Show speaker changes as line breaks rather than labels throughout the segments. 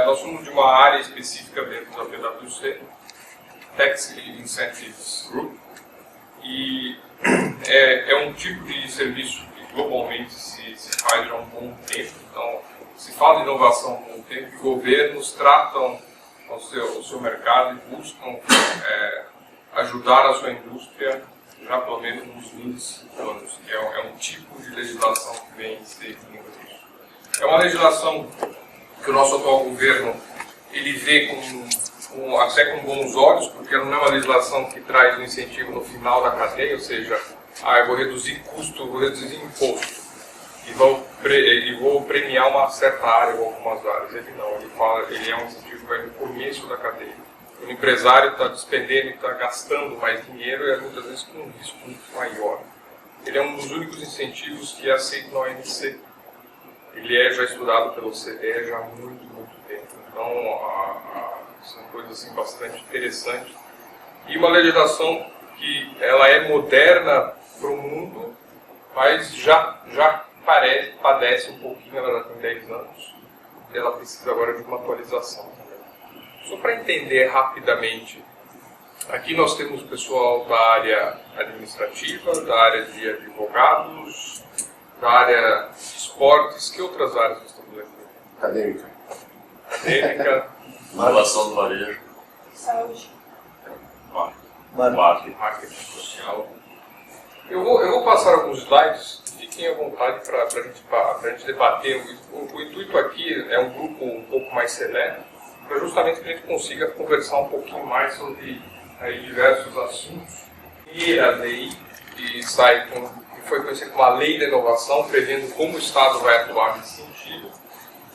Nós somos de uma área específica dentro da PwC, Tax Incentives Group, e é um tipo de serviço que globalmente se faz há um bom tempo. Então, se fala de inovação há um bom tempo, e governos tratam o seu mercado e buscam ajudar a sua indústria já pelo menos nos 25 anos, que é um tipo de legislação que vem seguindo isso. É uma legislação que o nosso atual governo ele vê até com bons olhos, porque não é uma legislação que traz um incentivo no final da cadeia, ou seja, eu vou reduzir custo, vou reduzir imposto e vou premiar uma certa área ou algumas áreas. Ele não, ele é um incentivo que vai no começo da cadeia. O empresário está despendendo e está gastando mais dinheiro e muitas vezes com um risco muito maior. Ele é um dos únicos incentivos que é aceito na OMC. Ele é já estudado pelo OCDE já há muito tempo. Então, são coisas assim, bastante interessantes. E uma legislação que ela é moderna para o mundo, mas já padece um pouquinho, ela já tem 10 anos, e ela precisa agora de uma atualização também. Só para entender rapidamente, aqui nós temos pessoal da área administrativa, da área de advogados, da área de esportes, que outras áreas nós estamos aqui? Acadêmica.
Inovação do varejo.
Saúde.
Marketing social. Eu vou passar alguns slides, fiquem à vontade para a gente debater. O intuito aqui é um grupo um pouco mais seleto, para justamente que a gente consiga conversar um pouquinho mais sobre diversos assuntos. E a lei que foi conhecida como a Lei da Inovação, prevendo como o Estado vai atuar nesse sentido.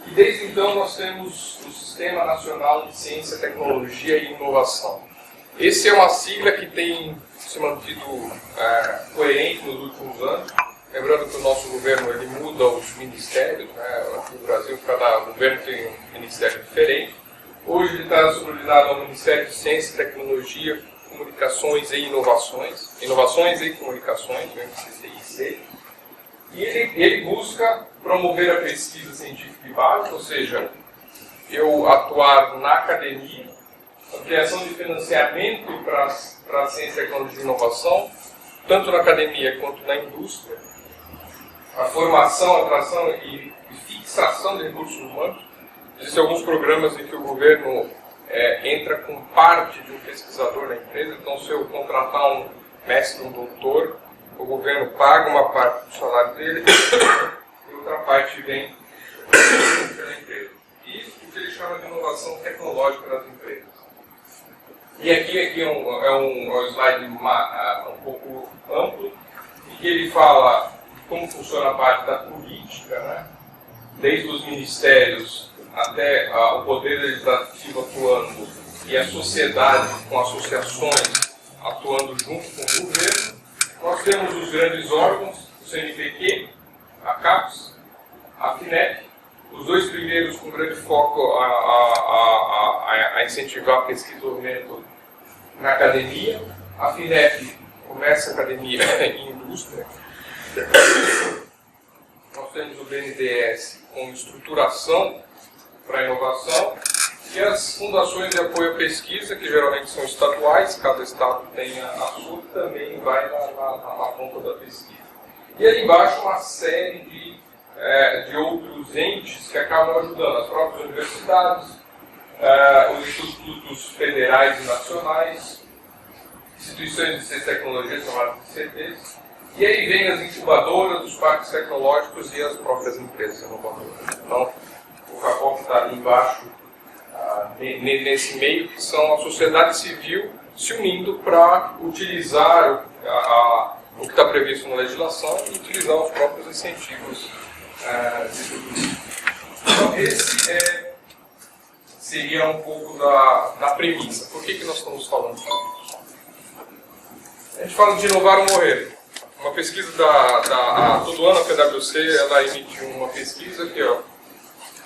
E desde então nós temos o Sistema Nacional de Ciência, Tecnologia e Inovação. Esse é uma sigla que tem se mantido coerente nos últimos anos. Lembrando que o nosso governo ele muda os ministérios, né? Aqui no Brasil cada governo tem um ministério diferente. Hoje ele está subordinado ao Ministério de Ciência, Tecnologia, Comunicações e Inovações. Inovações e Comunicações, né? CCIC. E ele busca promover a pesquisa científica e básica, ou seja, eu atuar na academia, a criação de financiamento para a ciência, tecnologia e inovação, tanto na academia quanto na indústria, a formação, atração e fixação de recursos humanos. Existem alguns programas em que o governo entra com parte de um pesquisador na empresa, então se eu contratar um mestre, um doutor, o governo paga uma parte do salário dele e outra parte vem pela empresa. E o que ele chama de inovação tecnológica das empresas. E aqui é um slide um pouco amplo, em que ele fala como funciona a parte da política, né? Desde os ministérios até o poder legislativo atuando e a sociedade com associações atuando junto com o governo. Nós temos os grandes órgãos, o CNPq, a CAPES, a FINEP, os dois primeiros com grande foco a incentivar a pesquisa e desenvolvimento na academia. A FINEP começa a academia e indústria. Nós temos o BNDES com estruturação para a inovação e as fundações de apoio à pesquisa, que geralmente são estaduais, cada estado tem a sua, também vai na ponta da pesquisa. E ali embaixo uma série de outros entes que acabam ajudando, as próprias universidades, os institutos federais e nacionais, instituições de ciência e tecnologia chamadas de CTs, e aí vem as incubadoras, os parques tecnológicos e as próprias empresas inovadoras. Então, o CAPOC está ali embaixo, nesse meio, que são a sociedade civil se unindo para utilizar o que está previsto na legislação e utilizar os próprios incentivos de tudo isso. Então, esse seria um pouco da premissa. Por que nós estamos falando disso? A gente fala de inovar ou morrer. Uma pesquisa todo ano a PwC ela emitiu uma pesquisa que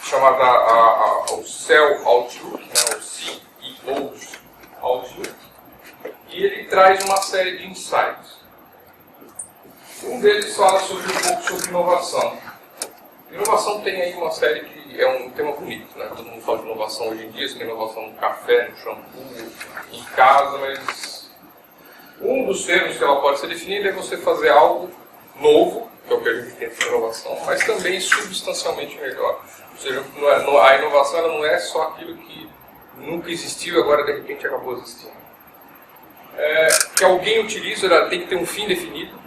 chamada o Cell Outlook, né, o CEO's Outlook, e ele traz uma série de insights. Um deles fala um pouco sobre inovação. Inovação tem aí uma série de é um tema bonito, né? Todo mundo fala de inovação hoje em dia, você tem inovação no café, no shampoo, em casa, mas um dos termos que ela pode ser definida é você fazer algo novo, que é o que a gente tem de inovação, mas também substancialmente melhor. Ou seja, a inovação ela não é só aquilo que nunca existiu e agora de repente acabou existindo. Que alguém utiliza, ela tem que ter um fim definido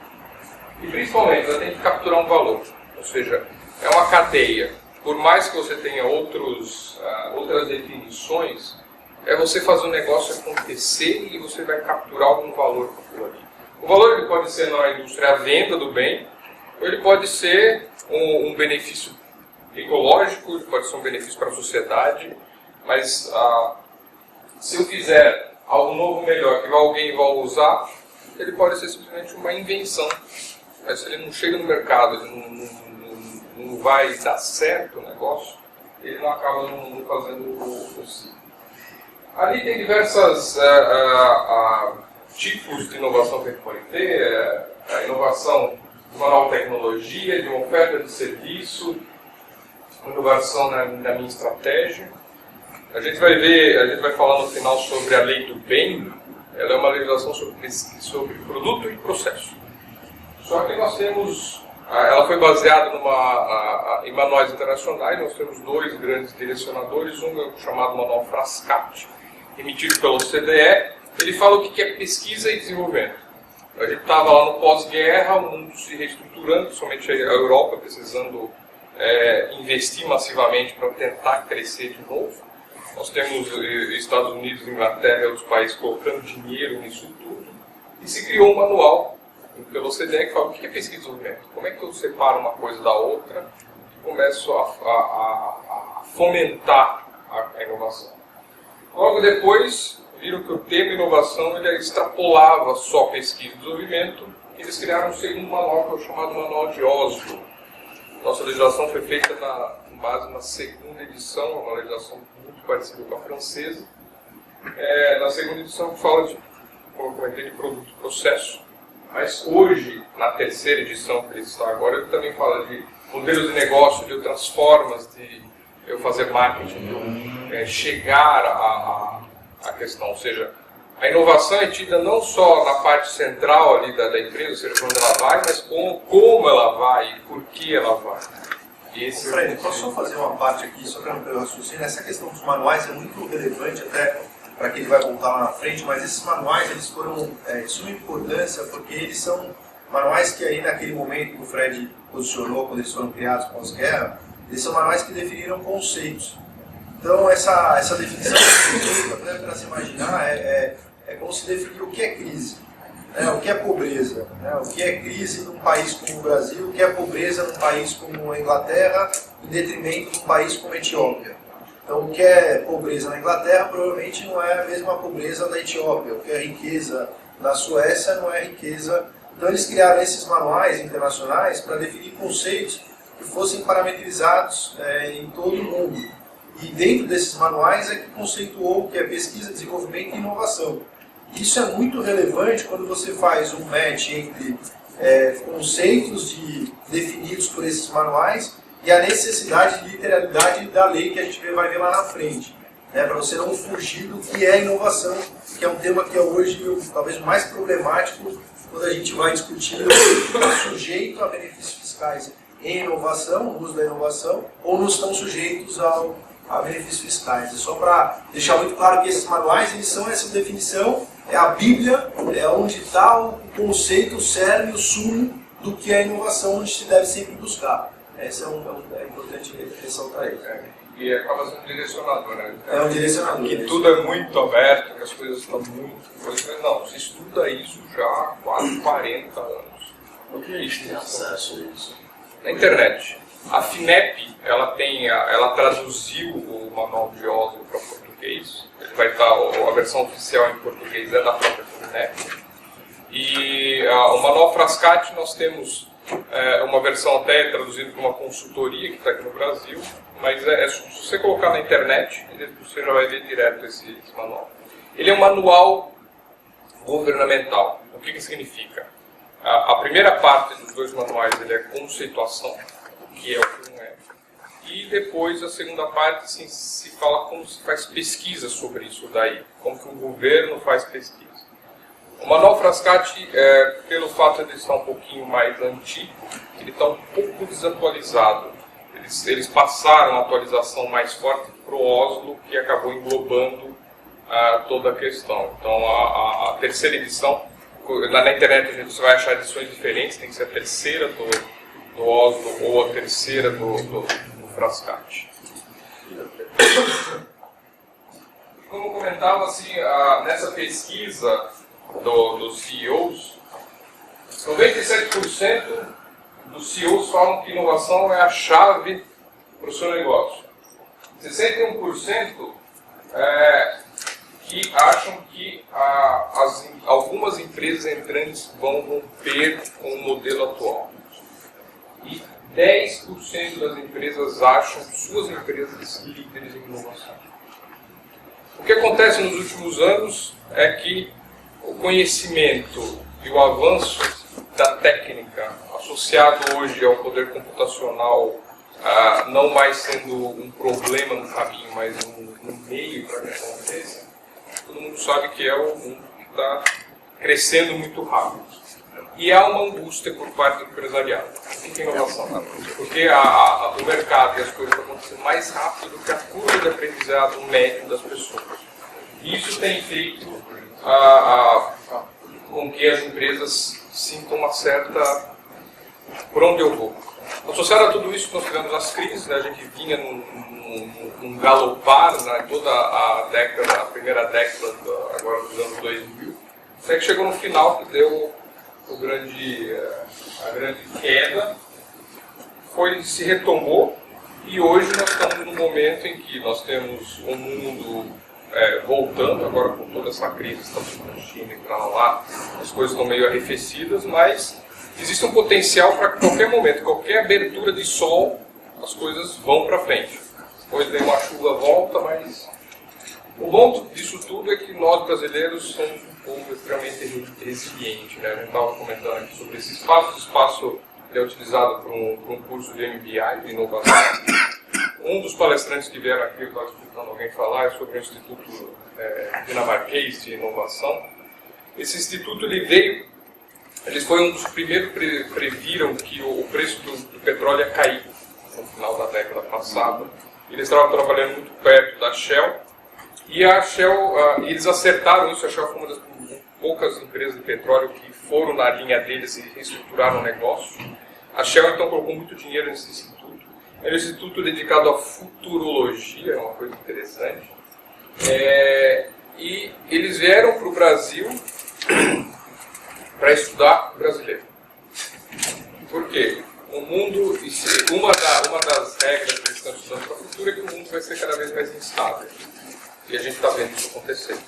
e principalmente ela tem que capturar um valor. Ou seja, é uma cadeia. Por mais que você tenha outras definições, é você fazer o negócio acontecer e você vai capturar algum valor com aquilo ali. O valor ele pode ser na indústria a venda do bem, ou ele pode ser um benefício ecológico, ele pode ser um benefício para a sociedade, mas se eu fizer algo novo, melhor, que alguém vai usar, ele pode ser simplesmente uma invenção. Mas se ele não chega no mercado, ele não vai dar certo o negócio, ele não acaba não fazendo o possível. Ali tem diversos tipos de inovação que a gente pode ter, a inovação de uma nova tecnologia, de uma oferta de serviço, inovação na minha estratégia. A gente vai falar no final sobre a lei do bem. Ela é uma legislação sobre produto e processo. Só que nós temos, ela foi baseada em manuais internacionais. Nós temos dois grandes direcionadores, um é o chamado Manual Frascati, emitido pela OCDE. Ele fala o que é pesquisa e desenvolvimento. A gente estava lá no pós-guerra, o mundo se reestruturando, somente a Europa precisando investir massivamente para tentar crescer de novo. Nós temos Estados Unidos, Inglaterra e outros países colocando dinheiro nisso tudo. E se criou um manual pela OCDE que fala o que é pesquisa e desenvolvimento. Como é que eu separo uma coisa da outra e começo a fomentar a inovação. Logo depois, viram que o termo inovação ele extrapolava só pesquisa e desenvolvimento. E eles criaram um segundo manual, que é o chamado Manual de Oslo. Nossa legislação foi feita com base na segunda edição, uma legislação muito parecida com a francesa. Na segunda edição que fala como eu comentei, de produto e processo. Mas hoje, na terceira edição que ele está agora, ele também fala de modelos de negócio, de outras formas de eu fazer marketing, de eu chegar à questão. Ou seja, a inovação é tida não só na parte central ali da empresa, ou seja, quando ela vai, mas como ela vai e por que ela vai.
Fred, posso só fazer uma parte aqui, só para não perder o raciocínio? Essa questão dos manuais é muito relevante até para quem vai voltar lá na frente, mas esses manuais eles foram de suma importância porque eles são manuais que aí naquele momento que o Fred posicionou, quando eles foram criados pós-guerra, eles são manuais que definiram conceitos. Então essa definição para se imaginar é como se definir o que é crise, o que é pobreza, o que é crise num país como o Brasil, o que é pobreza num país como a Inglaterra, em detrimento de um país como a Etiópia. Então, o que é pobreza na Inglaterra provavelmente não é a mesma pobreza da Etiópia. O que é riqueza na Suécia não é riqueza. Então, eles criaram esses manuais internacionais para definir conceitos que fossem parametrizados em todo o mundo. E dentro desses manuais é que conceituou o que é pesquisa, desenvolvimento e inovação. Isso é muito relevante quando você faz um match entre conceitos definidos por esses manuais e a necessidade de literalidade da lei que a gente vai ver lá na frente, para você não fugir do que é inovação, que é um tema que é hoje talvez o mais problemático quando a gente vai discutir se está sujeito a benefícios fiscais em inovação, no uso da inovação, ou não estão sujeitos a benefícios fiscais. É só para deixar muito claro que esses manuais eles são essa definição, é a Bíblia, é onde está o conceito, o cerne, o sumo do que é a inovação, onde se deve sempre buscar. Esse é importante ressaltar isso.
E acaba sendo um direcionador, né?
É um direcionador.
Que tudo é muito aberto, que as coisas estão muito... Mas não, você estuda isso já há quase 40 anos.
Onde a gente tem acesso a isso?
Na internet. A FINEP, ela traduziu o Manual de Oslo para português. Ele vai estar, a versão oficial em português é da própria FINEP. E o Manual Frascati nós temos... uma versão até traduzida por uma consultoria que está aqui no Brasil, mas se você colocar na internet, você já vai ver direto esse manual. Ele é um manual governamental. O que significa? A primeira parte dos dois manuais ele é conceituação, que é o que não é. e depois a segunda parte assim, se fala como se faz pesquisa sobre isso daí, como que o governo faz pesquisa. O Manuel Frascati, pelo fato de ele estar um pouquinho mais antigo, ele está um pouco desatualizado. Eles passaram a atualização mais forte para o Oslo, que acabou englobando toda a questão. Então, a terceira edição, lá na internet você vai achar edições diferentes, tem que ser a terceira do Oslo ou a terceira do Frascati. Como eu comentava, assim, nessa pesquisa dos CEOs, 97% dos CEOs falam que inovação é a chave para o seu negócio. 61% que acham que algumas empresas entrantes vão romper com o modelo atual. E 10% das empresas acham suas empresas líderes em inovação. O que acontece nos últimos anos é que o conhecimento e o avanço da técnica, associado hoje ao poder computacional, não mais sendo um problema no caminho, mas um meio para que aconteça, todo mundo sabe que é um mundo que está crescendo muito rápido. E há uma angústia por parte do empresariado. O que é inovação? Porque o mercado e as coisas estão acontecendo mais rápido do que a curva de aprendizado médio das pessoas. E isso tem feito com que as empresas sintam uma certa... por onde eu vou? Associado a tudo isso, nós tivemos as crises, né? A gente vinha num galopar, né? Toda a primeira década, agora dos anos 2000, até que chegou no final que deu a grande queda, se retomou, e hoje nós estamos num momento em que nós temos um mundo voltando, agora com toda essa crise, estamos na China e para lá, as coisas estão meio arrefecidas, mas existe um potencial para que qualquer momento, qualquer abertura de sol, as coisas vão para frente. Depois vem uma chuva, volta, mas o bom disso tudo é que nós brasileiros somos um povo extremamente resiliente, né? A gente estava comentando aqui sobre esse espaço. O espaço é utilizado para um curso de MBI, de inovação. Um dos palestrantes que vieram aqui, eu estava escutando alguém falar, é sobre o Instituto Dinamarquês de Inovação. Esse instituto ele foi um dos primeiros que previram que o preço do petróleo ia cair no final da década passada. Eles estavam trabalhando muito perto da Shell, e a Shell, eles acertaram isso. A Shell foi uma das poucas empresas de petróleo que foram na linha deles e reestruturaram o negócio. A Shell então colocou muito dinheiro nesse instituto. É um instituto dedicado à futurologia, é uma coisa interessante. E eles vieram para o Brasil para estudar o brasileiro. Por quê? O mundo, uma das regras que eles estão estudando para o futuro é que o mundo vai ser cada vez mais instável. E a gente está vendo isso acontecer.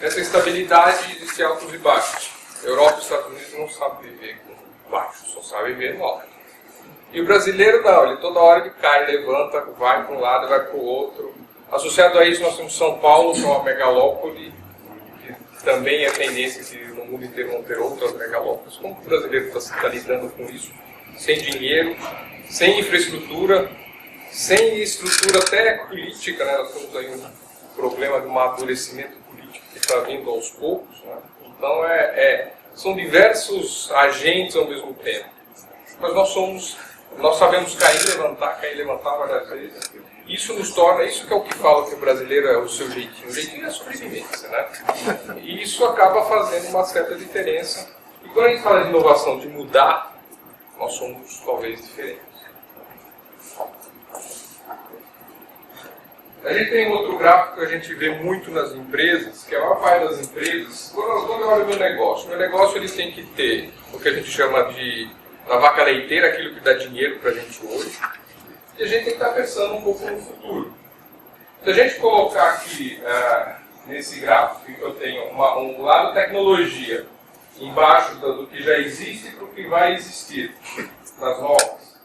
Nessa instabilidade existe altos e baixos. A Europa e os Estados Unidos não sabem viver com baixo, só sabem viver no alto. E o brasileiro não, ele toda hora ele cai, levanta, vai para um lado, vai para o outro. Associado a isso nós temos São Paulo, que é uma megalópole, que também é tendência que no mundo inteiro vão ter outras megalópolis. Como o brasileiro está lidando com isso? Sem dinheiro, sem infraestrutura, sem estrutura até política, né? Nós temos aí um problema de amadurecimento político que está vindo aos poucos, né? Então são diversos agentes ao mesmo tempo. Mas nós sabemos cair e levantar várias vezes. Isso nos torna, isso que é o que fala que o brasileiro é o seu jeitinho. O jeitinho é a sobrevivência, né? E isso acaba fazendo uma certa diferença. E quando a gente fala de inovação, de mudar, nós somos talvez diferentes. A gente tem um outro gráfico que a gente vê muito nas empresas, que a maior parte das empresas, quando eu olho o meu negócio ele tem que ter o que a gente chama de a vaca leiteira, aquilo que dá dinheiro para a gente hoje, e a gente tem que estar pensando um pouco no futuro. Se a gente colocar aqui, nesse gráfico, que eu tenho um lado tecnologia, embaixo do que já existe para o que vai existir, das novas.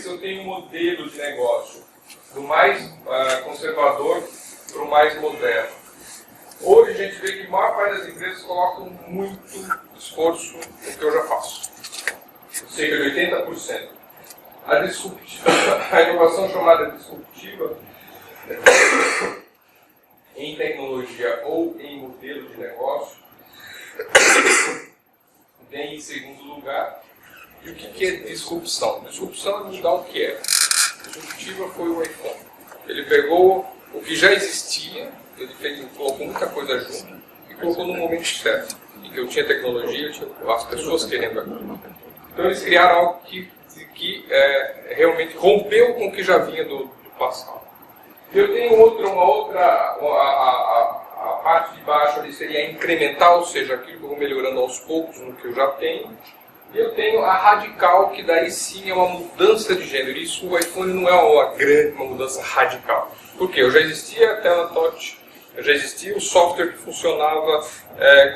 Se eu tenho um modelo de negócio do mais conservador para o mais moderno. Hoje a gente vê que a maior parte das empresas colocam muito esforço no que eu já faço. Cerca de 80%. a inovação chamada disruptiva em tecnologia ou em modelo de negócio vem em segundo lugar. E o que é disrupção? Disrupção é mudar o que é. Disruptiva foi o iPhone. Ele pegou o que já existia, ele colocou muita coisa junto e colocou no momento certo. Em que eu tinha tecnologia, eu tinha as pessoas querendo aquilo. Então eles criaram algo que realmente rompeu com o que já vinha do passado. Eu tenho a parte de baixo ali seria incremental, ou seja, aquilo que eu vou melhorando aos poucos no que eu já tenho. E eu tenho a radical, que daí sim é uma mudança de gênero. Isso o iPhone não é uma mudança radical. Por quê? Eu já existia a tela touch, já existia o software que funcionava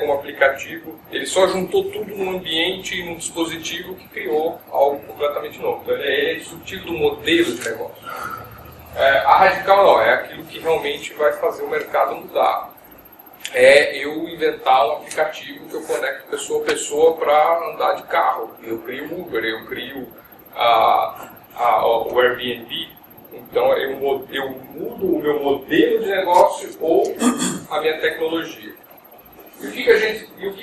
como aplicativo. Ele só juntou tudo num ambiente e num dispositivo que criou algo completamente novo. Então ele é disruptivo do modelo de negócio. A radical não, é aquilo que realmente vai fazer o mercado mudar. É eu inventar um aplicativo que eu conecto pessoa a pessoa para andar de carro. Eu crio o Uber, eu crio o Airbnb. Então eu mudo o meu modelo de negócio ou a minha tecnologia. E o que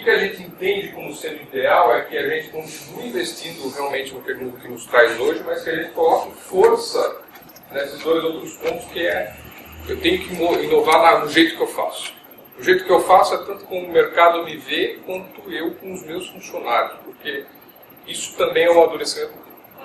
a gente entende como sendo ideal é que a gente continue investindo realmente no que nos traz hoje, mas que a gente coloque força nesses dois outros pontos, que é eu tenho que inovar no jeito que eu faço. O jeito que eu faço é tanto como o mercado me vê, quanto eu com os meus funcionários, porque isso também é um amadurecimento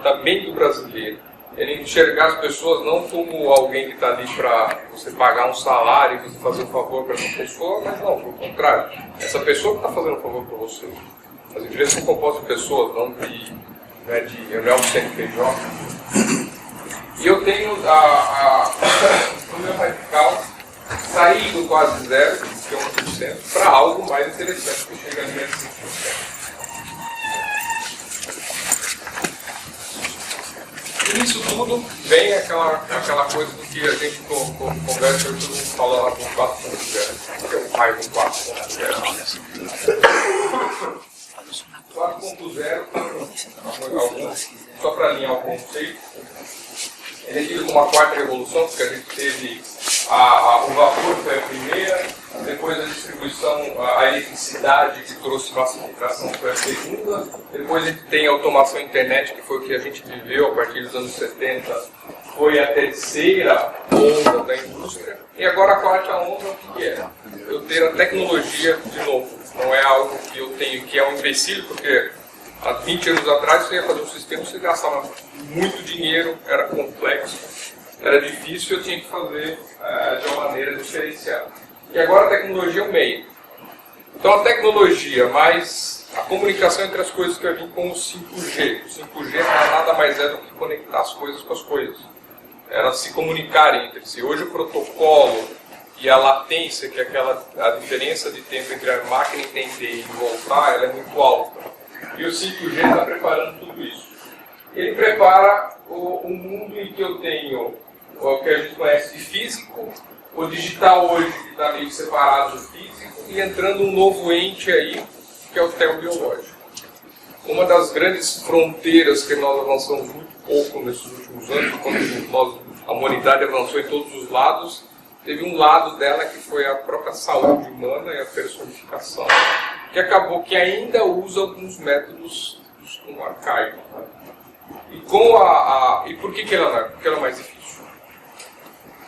também do brasileiro. Ele enxergar as pessoas não como alguém que está ali para você pagar um salário e você fazer um favor para essa pessoa, mas não, pelo contrário. Essa pessoa que está fazendo um favor para você. As empresas são compostas de pessoas, não é um CNPJ. E eu tenho o meu radical sair do quase zero, que é 1%, para algo mais interessante, que chega a 5%. E nisso tudo vem aquela coisa do que a gente conversa, todo mundo fala lá com 4.0, que é o raio do 4.0. 4.0, só para alinhar o conceito, ele é tido como a quarta revolução, porque a gente teve o vapor, foi a primeira, depois a distribuição, a eletricidade, que trouxe massificação, foi a segunda, depois a gente tem a automação internet, que foi o que a gente viveu a partir dos anos 70, foi a terceira onda da indústria, e agora a quarta onda, o que é? Eu ter a tecnologia de novo, não é algo que eu tenho, que é um empecilho, porque há 20 anos atrás você ia fazer um sistema, você gastava muito dinheiro, era complexo, era difícil, eu tinha que fazer de uma maneira diferenciada. E agora a tecnologia é o meio. Então a tecnologia mais a comunicação entre as coisas que vai vir com o 5G. O 5G nada mais é do que conectar as coisas com as coisas. Elas se comunicarem entre si. Hoje o protocolo e a latência, que é a diferença de tempo entre a máquina entender e voltar, ela é muito alta. E o 5G está preparando tudo isso. Ele prepara o mundo em que eu tenho o que a gente conhece de físico, o digital hoje que está meio separado do físico, e entrando um novo ente aí, que é o telebiológico. Uma das grandes fronteiras que nós avançamos muito pouco nesses últimos anos, quando a humanidade avançou em todos os lados, teve um lado dela que foi a própria saúde humana e a personificação, que acabou que ainda usa alguns métodos arcaicos. E por que ela não é? Porque ela é mais difícil.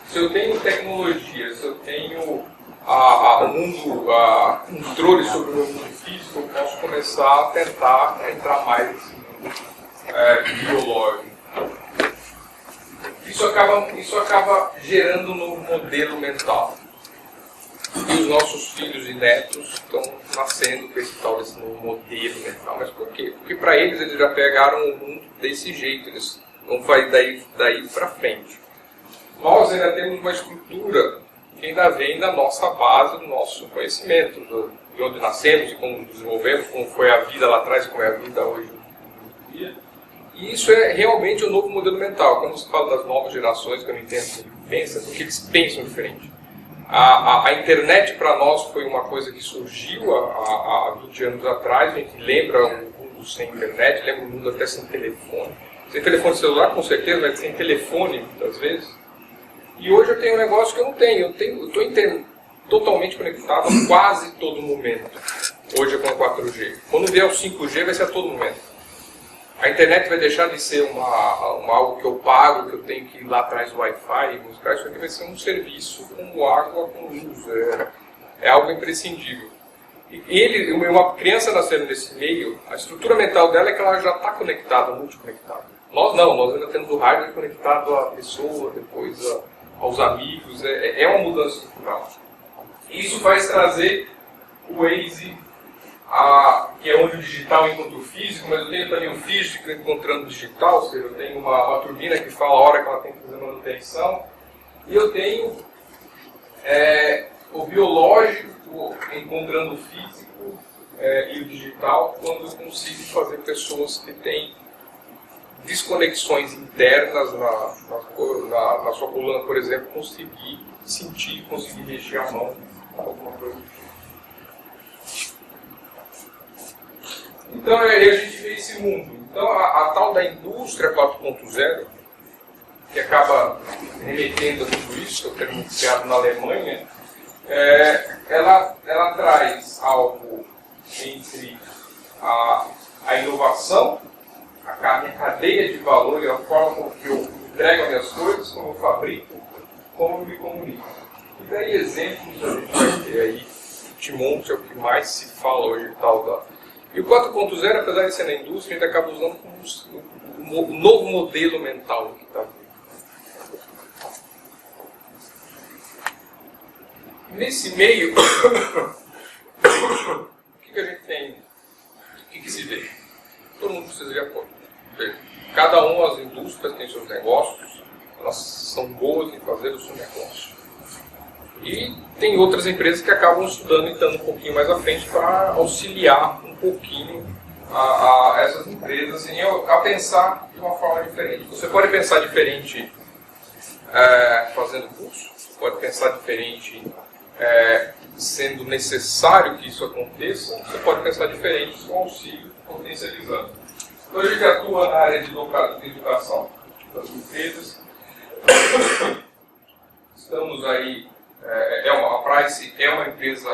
Se eu tenho tecnologia, se eu tenho controle sobre o meu mundo físico, eu posso começar a tentar entrar mais nesse mundo biológico. Isso acaba gerando um novo modelo mental. E os nossos filhos e netos estão nascendo com esse tal desse novo modelo mental. Mas por quê? Porque para eles já pegaram o mundo desse jeito, eles não vai daí para frente. Nós ainda temos uma estrutura que ainda vem da nossa base, do nosso conhecimento, de onde nascemos e como desenvolvemos, como foi a vida lá atrás e como é a vida hoje em dia. E isso é realmente um novo modelo mental. Quando você fala das novas gerações, que eu não entendo como pensam, porque eles pensam diferente. A internet para nós foi uma coisa que surgiu há 20 anos atrás, a gente lembra um mundo sem internet, lembra um mundo até sem telefone. Sem telefone celular, com certeza, mas sem telefone, muitas vezes. E hoje eu tenho um negócio que eu não tenho. Eu estou totalmente conectado a quase todo momento. Hoje é com 4G. Quando vier o 5G, vai ser a todo momento. A internet vai deixar de ser algo que eu pago, que eu tenho que ir lá atrás do Wi-Fi e buscar. Isso aqui vai ser um serviço como água, com luz. É algo imprescindível. E uma criança nascendo nesse meio, a estrutura mental dela é que ela já está conectada, multiconectada. Nós não, nós ainda temos o hardware conectado à pessoa, depois aos amigos. É uma mudança estrutural. Isso faz trazer o Waze, que é onde o digital encontra o físico, mas eu tenho também o físico encontrando o digital, ou seja, eu tenho uma turbina que fala a hora que ela tem que fazer manutenção, e eu tenho o biológico encontrando o físico e o digital, quando eu consigo fazer pessoas que têm desconexões internas na sua coluna, por exemplo, conseguir sentir, conseguir mexer a mão, alguma coisa. Então a gente vê esse mundo. Então a tal da indústria 4.0, que acaba remetendo a tudo isso, que é criado na Alemanha, ela traz algo entre a inovação, a minha cadeia de valor e a forma como que eu entrego as minhas coisas, como eu fabrico, como eu me comunico. E daí exemplos a gente vai ter aí, Timonte é o que mais se fala hoje, tal da... E o 4.0, apesar de ser na indústria, a gente acaba usando como um novo modelo mental que está vindo. Nesse meio, o que a gente tem? O que se vê? Todo mundo precisa de apoio. Cada as indústrias tem seus negócios, elas são boas em fazer o seu negócio. E tem outras empresas que acabam estudando e estando um pouquinho mais à frente para auxiliar um pouquinho a essas empresas assim, a pensar de uma forma diferente. Você pode pensar diferente fazendo curso, pode pensar diferente sendo necessário que isso aconteça, você pode pensar diferente com auxílio potencializando. Então a gente atua na área de educação das empresas. Estamos aí, a Price é uma empresa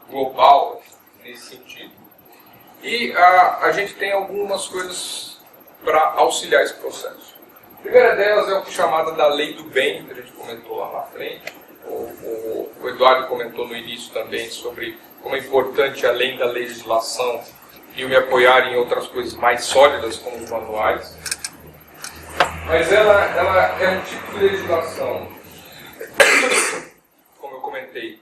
global nesse sentido. E a gente tem algumas coisas para auxiliar esse processo. A primeira delas é o que é chamada da lei do bem, que a gente comentou lá na frente. O Eduardo comentou no início também sobre como é importante, além da legislação, eu me apoiar em outras coisas mais sólidas, como os manuais. Mas ela é um tipo de legislação, como eu comentei,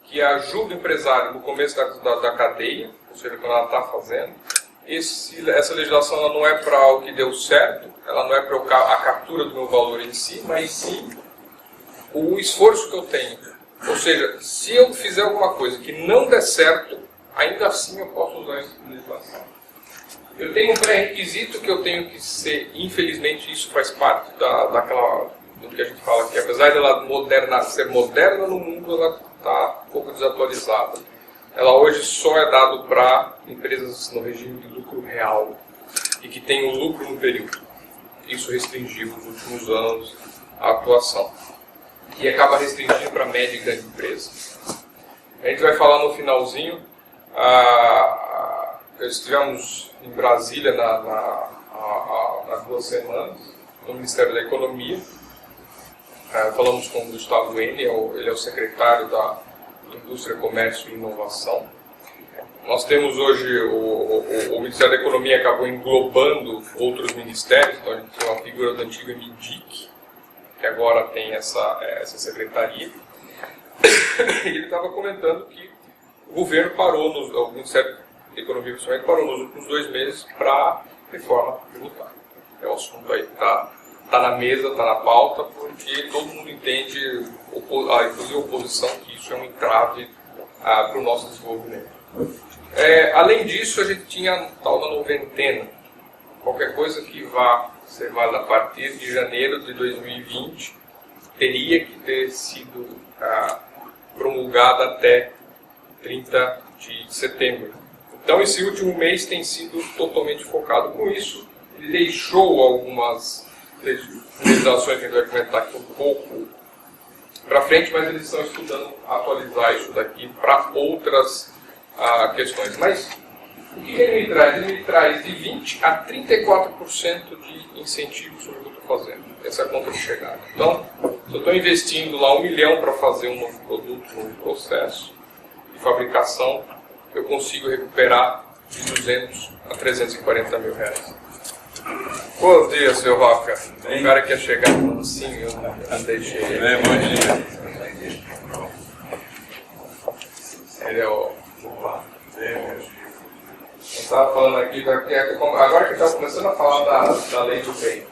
que ajuda o empresário no começo da cadeia, ou seja, quando ela está fazendo. Essa legislação ela não é para o que deu certo, ela não é para a captura do meu valor em si, mas sim o esforço que eu tenho. Ou seja, se eu fizer alguma coisa que não der certo, ainda assim eu posso usar essa legislação. Eu tenho um pré-requisito que eu tenho que ser, infelizmente isso faz parte do que a gente fala aqui, apesar de ela ser moderna no mundo, ela está um pouco desatualizada. Ela hoje só é dado para empresas no regime de lucro real e que tem um lucro no período. Isso restringiu nos últimos anos a atuação. E acaba restringindo para média e grande empresa. A gente vai falar no finalzinho. Estivemos em Brasília há 2 semanas, no Ministério da Economia. Falamos com o Gustavo N., ele é o secretário da Indústria, Comércio e Inovação. Nós temos hoje, o Ministério da Economia acabou englobando outros ministérios, então a gente tem uma figura do antigo MDIC, que agora tem essa secretaria. E ele estava comentando que o governo parou, o Ministério da Economia principalmente parou nos últimos 2 meses para reforma tributária. O assunto aí está na mesa, está na pauta, porque todo mundo entende, inclusive a oposição, que isso é um entrave para o nosso desenvolvimento. Além disso, a gente tinha a tal da noventena. Qualquer coisa que vá ser válida a partir de janeiro de 2020 teria que ter sido promulgada até 30 de setembro. Então, esse último mês tem sido totalmente focado com isso. ele deixou algumas legislações que a gente vai comentar aqui um pouco para frente, mas eles estão estudando atualizar isso daqui para outras questões. Mas o que ele me traz? Ele me traz de 20% a 34% de incentivo sobre o que eu estou fazendo. Essa é a conta de chegada. Então, se eu estou investindo lá 1 milhão para fazer um novo produto, um novo processo de fabricação, eu consigo recuperar de 200 a 340 mil reais. Bom dia, seu Roca. O cara que ia chegar assim, eu não deixei ele.
Bom dia.
Ele é o... Eu estava falando aqui, agora que estava começando a falar da lei do bem.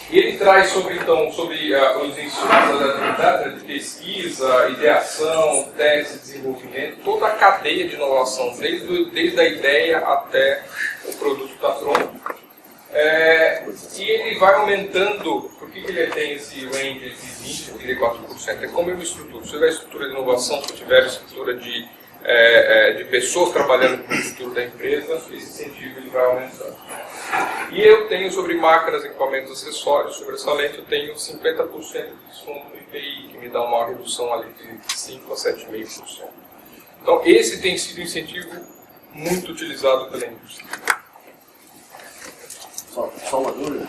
E ele traz sobre os insumos da atividade de pesquisa, ideação, teste, desenvolvimento, toda a cadeia de inovação, desde a ideia até o produto estar pronto. E ele vai aumentando. Por que ele tem esse range de 20% a 34%? É como eu me estruturo. Se eu tiver estrutura de inovação, se eu tiver estrutura de pessoas trabalhando com o futuro da empresa, esse incentivo ele vai aumentando. E eu tenho sobre máquinas, equipamentos, acessórios, sobressalente, eu tenho 50% de desconto no IPI, que me dá uma redução ali de 5% a 7,5%. Então, esse tem sido um incentivo muito utilizado pela indústria.
Só uma dúvida.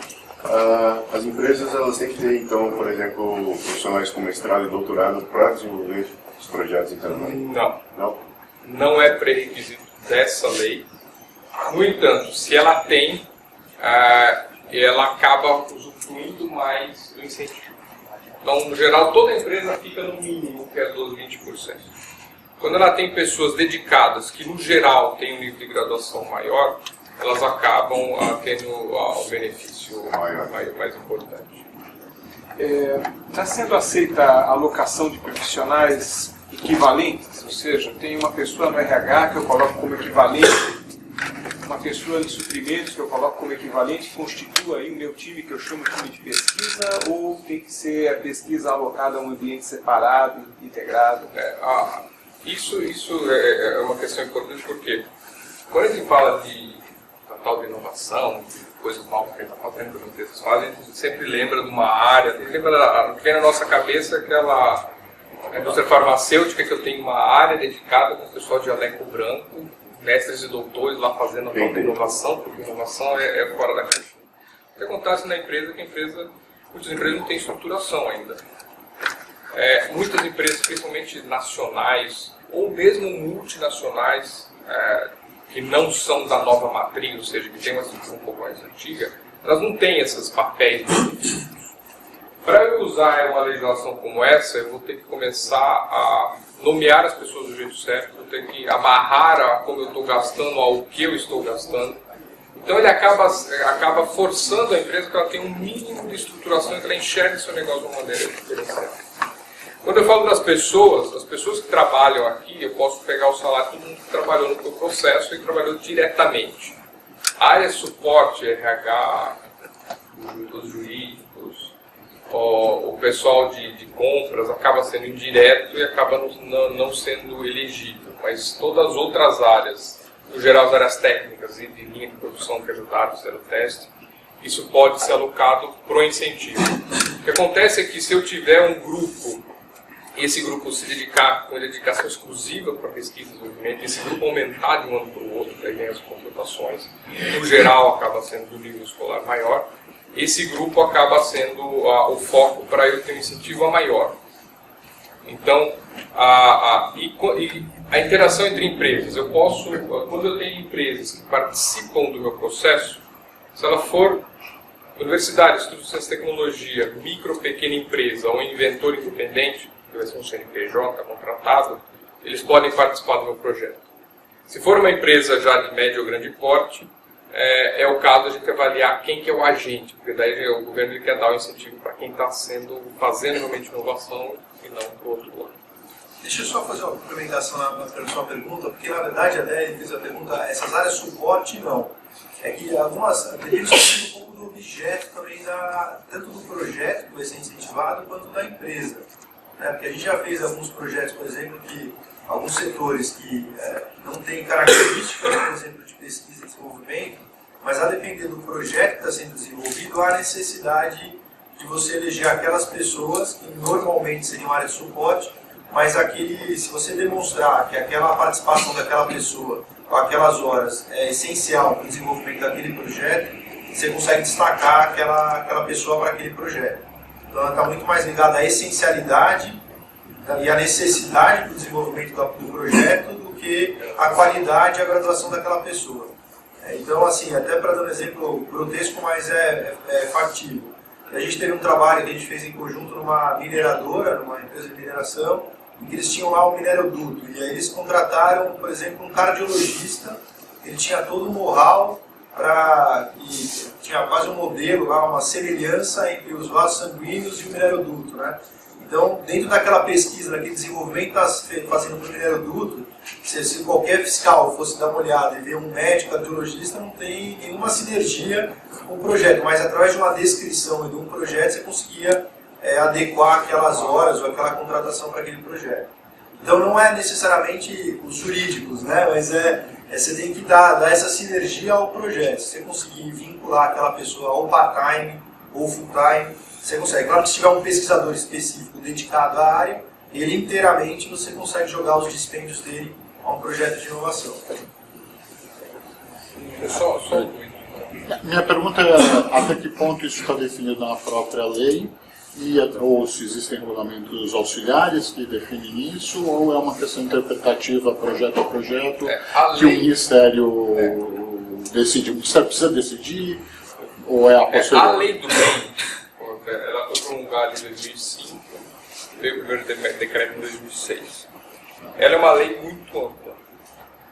As empresas elas têm que ter, então, por exemplo, profissionais com mestrado e doutorado para desenvolver os projetos internamente?
Não. Não é pré-requisito dessa lei. No entanto, se ela tem, ela acaba usufruindo mais do incentivo. Então, no geral, toda empresa fica no mínimo, que é dos 20%. Quando ela tem pessoas dedicadas, que no geral têm um nível de graduação maior, elas acabam tendo um benefício mais importante.
Está sendo aceita a alocação de profissionais equivalentes? Ou seja, tem uma pessoa no RH que eu coloco como equivalente, uma pessoa de suprimentos que eu coloco como equivalente, constitua aí o meu time que eu chamo de time de pesquisa, ou tem que ser a pesquisa alocada a um ambiente separado, integrado?
Isso é uma questão importante porque quando a gente fala de tal de inovação, de coisas novas que a gente está fazendo, que as empresas fazem, a gente sempre lembra de uma área, vem na nossa cabeça aquela indústria farmacêutica que eu tenho uma área dedicada com o pessoal de jaleco branco, mestres e doutores lá fazendo a própria inovação, porque inovação é fora da caixa. O que acontece na empresa é que muitas empresas não têm estruturação ainda. Muitas empresas, principalmente nacionais, ou mesmo multinacionais, que não são da nova matriz, ou seja, que tem uma estrutura um pouco mais antiga, elas não têm esses papéis definidos. Para eu usar uma legislação como essa, eu vou ter que começar a nomear as pessoas do jeito certo, vou ter que amarrar como eu estou gastando ao que eu estou gastando. Então ele acaba forçando a empresa que ela tenha um mínimo de estruturação e que ela enxergue seu negócio de uma maneira diferenciada. Quando eu falo das pessoas que trabalham aqui, eu posso pegar o salário de todo mundo que trabalhou no meu processo e trabalhou diretamente. A área de suporte, RH, os jurídicos, o pessoal de compras acaba sendo indireto e acaba não sendo elegível. Mas todas as outras áreas, no geral as áreas técnicas e de linha de produção que ajudaram a fazer o teste, isso pode ser alocado para o incentivo. O que acontece é que se eu tiver um grupo, e esse grupo se dedicar com dedicação exclusiva para pesquisa e desenvolvimento, esse grupo aumentar de um ano para o outro, daí vem as contratações, no geral acaba sendo do nível escolar maior, esse grupo acaba sendo o foco para eu ter um incentivo maior. Então, a interação entre empresas, quando eu tenho empresas que participam do meu processo, se ela for universidade, Instituto de Ciência e Tecnologia, micro, pequena empresa ou inventor independente, que vai ser um CNPJ contratado, eles podem participar do meu projeto. Se for uma empresa já de médio ou grande porte, é o caso de a gente avaliar quem que é o agente, porque daí o governo ele quer dar o incentivo para quem está fazendo realmente inovação e não para o outro lado.
Deixa eu só fazer uma complementação na sua pergunta, porque na verdade até ele fez a pergunta, essas áreas de suporte não. É que algumas dependem um pouco do objeto também, tanto do projeto que vai ser incentivado, quanto da empresa. Porque a gente já fez alguns projetos, por exemplo, que alguns setores que não têm características, por exemplo, de pesquisa e desenvolvimento, mas a depender do projeto que está sendo desenvolvido, há necessidade de você eleger aquelas pessoas que normalmente seriam área de suporte, mas se você demonstrar que aquela participação daquela pessoa, com aquelas horas, é essencial para o desenvolvimento daquele projeto, você consegue destacar aquela pessoa para aquele projeto. Então ela está muito mais ligada à essencialidade e à necessidade do desenvolvimento do projeto do que a qualidade e a graduação daquela pessoa. Então, assim, até para dar um exemplo grotesco, mas é factível. A gente teve um trabalho que a gente fez em conjunto numa mineradora, numa empresa de mineração, em que eles tinham lá um minério-duto. E aí eles contrataram, por exemplo, um cardiologista. Ele tinha todo um know-how e tinha quase um modelo lá, uma semelhança entre os vasos sanguíneos e o minério-duto, né? Então, dentro daquela pesquisa, daquele desenvolvimento que está fazendo para o minério-duto, se qualquer fiscal fosse dar uma olhada e ver um médico cardiologista, não tem nenhuma sinergia com o projeto, mas através de uma descrição e de um projeto você conseguia adequar aquelas horas ou aquela contratação para aquele projeto. Então não é necessariamente os jurídicos, né? Mas você tem que dar essa sinergia ao projeto. Se você conseguir vincular aquela pessoa ao part-time ou full-time, você consegue. Claro que se tiver um pesquisador específico dedicado à área, ele inteiramente você consegue jogar os dispêndios dele a um projeto de inovação.
Minha pergunta é até que ponto isso está definido na própria lei, ou se existem regulamentos auxiliares que definem isso, ou é uma questão interpretativa projeto a projeto, que o Ministério decide, o Ministério precisa decidir, ou é a posteriori?
A lei do bem, ela foi promulgada em 2005, veio o primeiro decreto em 2006. Ela é uma lei muito ampla.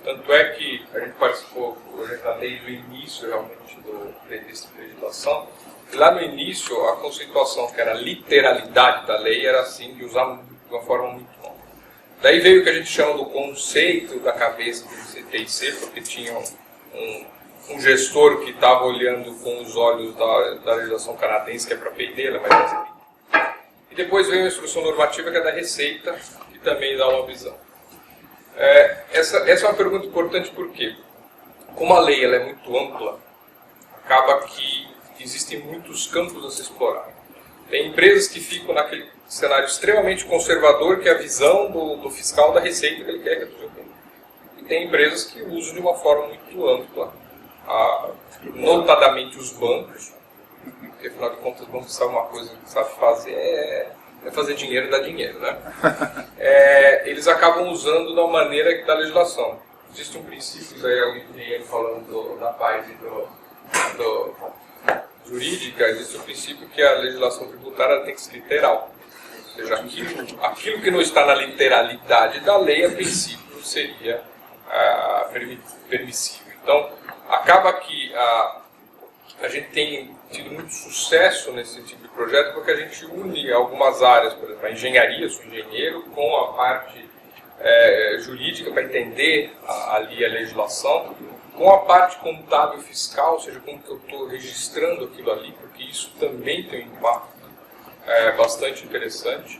Tanto é que a gente participou da lei do início realmente dessa legislação. Lá no início, a conceituação, que era a literalidade da lei, era assim, de usar de uma forma muito ampla. Daí veio o que a gente chama do conceito da cabeça do CTIC, porque tinha um gestor que estava olhando com os olhos da legislação canadense, que é para P&D, ela é mais brasileira. E depois veio a instrução normativa, que é da Receita, que também dá uma visão. Essa é uma pergunta importante porque, como a lei ela é muito ampla, acaba que existem muitos campos a se explorar. Tem empresas que ficam naquele cenário extremamente conservador, que é a visão do fiscal da Receita que ele quer reduzir. E tem empresas que usam de uma forma muito ampla, notadamente os bancos, porque afinal de contas, os bancos sabem uma coisa que sabe fazer, é fazer dinheiro e dar dinheiro, né? Eles acabam usando da maneira da legislação. Existe um princípio, aí alguém vem falando da parte jurídica, existe o princípio que a legislação tributária tem que ser literal. Ou seja, aquilo que não está na literalidade da lei, a princípio, seria permissível. Então, acaba que a gente tem tido muito sucesso nesse tipo de projeto porque a gente une algumas áreas, por exemplo, a engenharia, sou engenheiro, com a parte jurídica para entender ali a legislação, com a parte contábil fiscal, ou seja, como que eu estou registrando aquilo ali, porque isso também tem um impacto bastante interessante.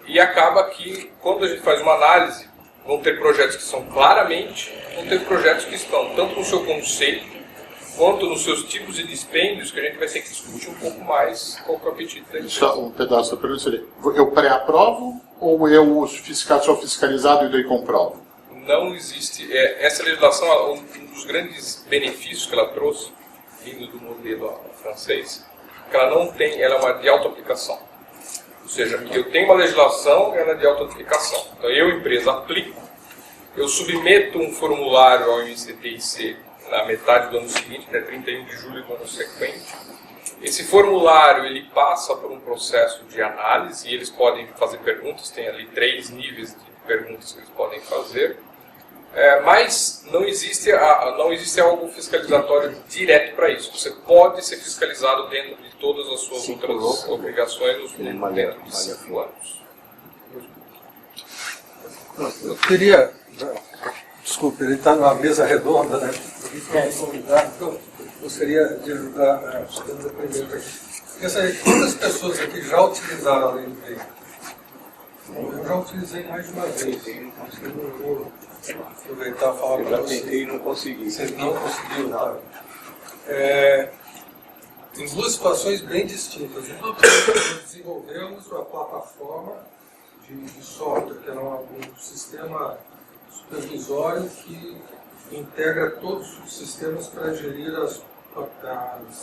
E acaba que, quando a gente faz uma análise, vão ter projetos que são claramente, vão ter projetos que estão tanto no seu conceito, quanto nos seus tipos de dispêndios, que a gente vai ter que discutir um pouco mais qual que é o apetite da empresa.
Só um pedaço da pergunta seria, eu pré-aprovo ou eu sou fiscalizado e daí comprovo?
Não existe. Essa legislação, um dos grandes benefícios que ela trouxe, vindo do modelo francês, que ela não tem, ela é uma de auto-aplicação. Ou seja, eu tenho uma legislação, ela é de auto-aplicação. Então eu, empresa, aplico, eu submeto um formulário ao MCTIC na metade do ano seguinte, até 31 de julho do ano sequente. Esse formulário ele passa por um processo de análise e eles podem fazer perguntas, tem ali 3 níveis de perguntas que eles podem fazer. Mas não existe algo fiscalizatório direto para isso. Você pode ser fiscalizado dentro de todas as suas outras obrigações dentro de 5 anos.
Eu queria... Desculpe, ele está numa mesa redonda, né? Eu gostaria de ajudar a estudando depoimento aqui. Quantas pessoas aqui já utilizaram a lei do bem? Eu já utilizei mais de uma vez. Eu vou aproveitar e falar para vocês.
Eu já tentei e não consegui.
Vocês não conseguiram, tá? em duas situações bem distintas. Uma, nós desenvolvemos a plataforma de software, que era um sistema supervisório que integra todos os subsistemas para gerir as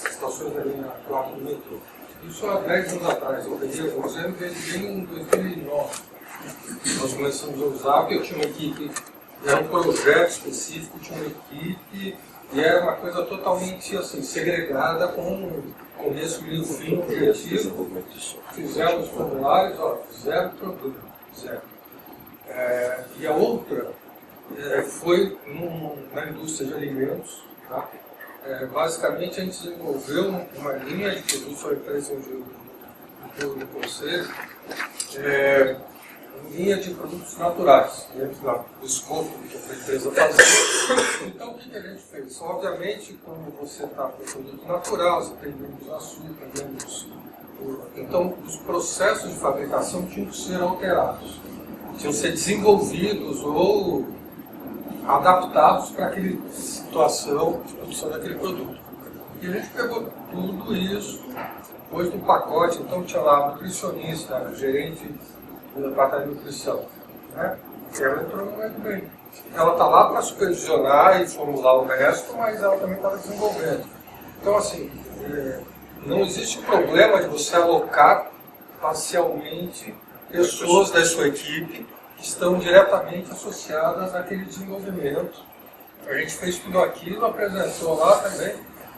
estações da linha 4 do metrô. Isso há 10 anos atrás. Eu peguei o exemplo dele em 2009. Nós começamos a usar, porque eu tinha uma equipe, era um projeto específico, tinha uma equipe, e era uma coisa totalmente assim, segregada, com um começo, meio, fim, objetivo. Fizemos formulários, zero problema, zero. E a outra foi na indústria de alimentos. Tá? Basicamente, a gente desenvolveu uma linha de produtos, foi a empresa onde eu estou no conselho, linha de produtos naturais, dentro do escopo que a empresa fazia. Então, o que a gente fez? Obviamente, quando você está com produto natural, você tem menos açúcar, menos... Então, os processos de fabricação tinham que ser alterados, tinham que ser desenvolvidos ou adaptados para aquela situação de produção daquele produto. E a gente pegou tudo isso, pôs no pacote, então tinha lá nutricionista, gerente do departamento de nutrição, né? E ela entrou no momento bem. Ela está lá para supervisionar e formular o resto, mas ela também estava desenvolvendo. Então, assim, não existe problema de você alocar parcialmente pessoas da sua equipe que estão diretamente associadas àquele desenvolvimento. A gente fez tudo aquilo, apresentou lá também.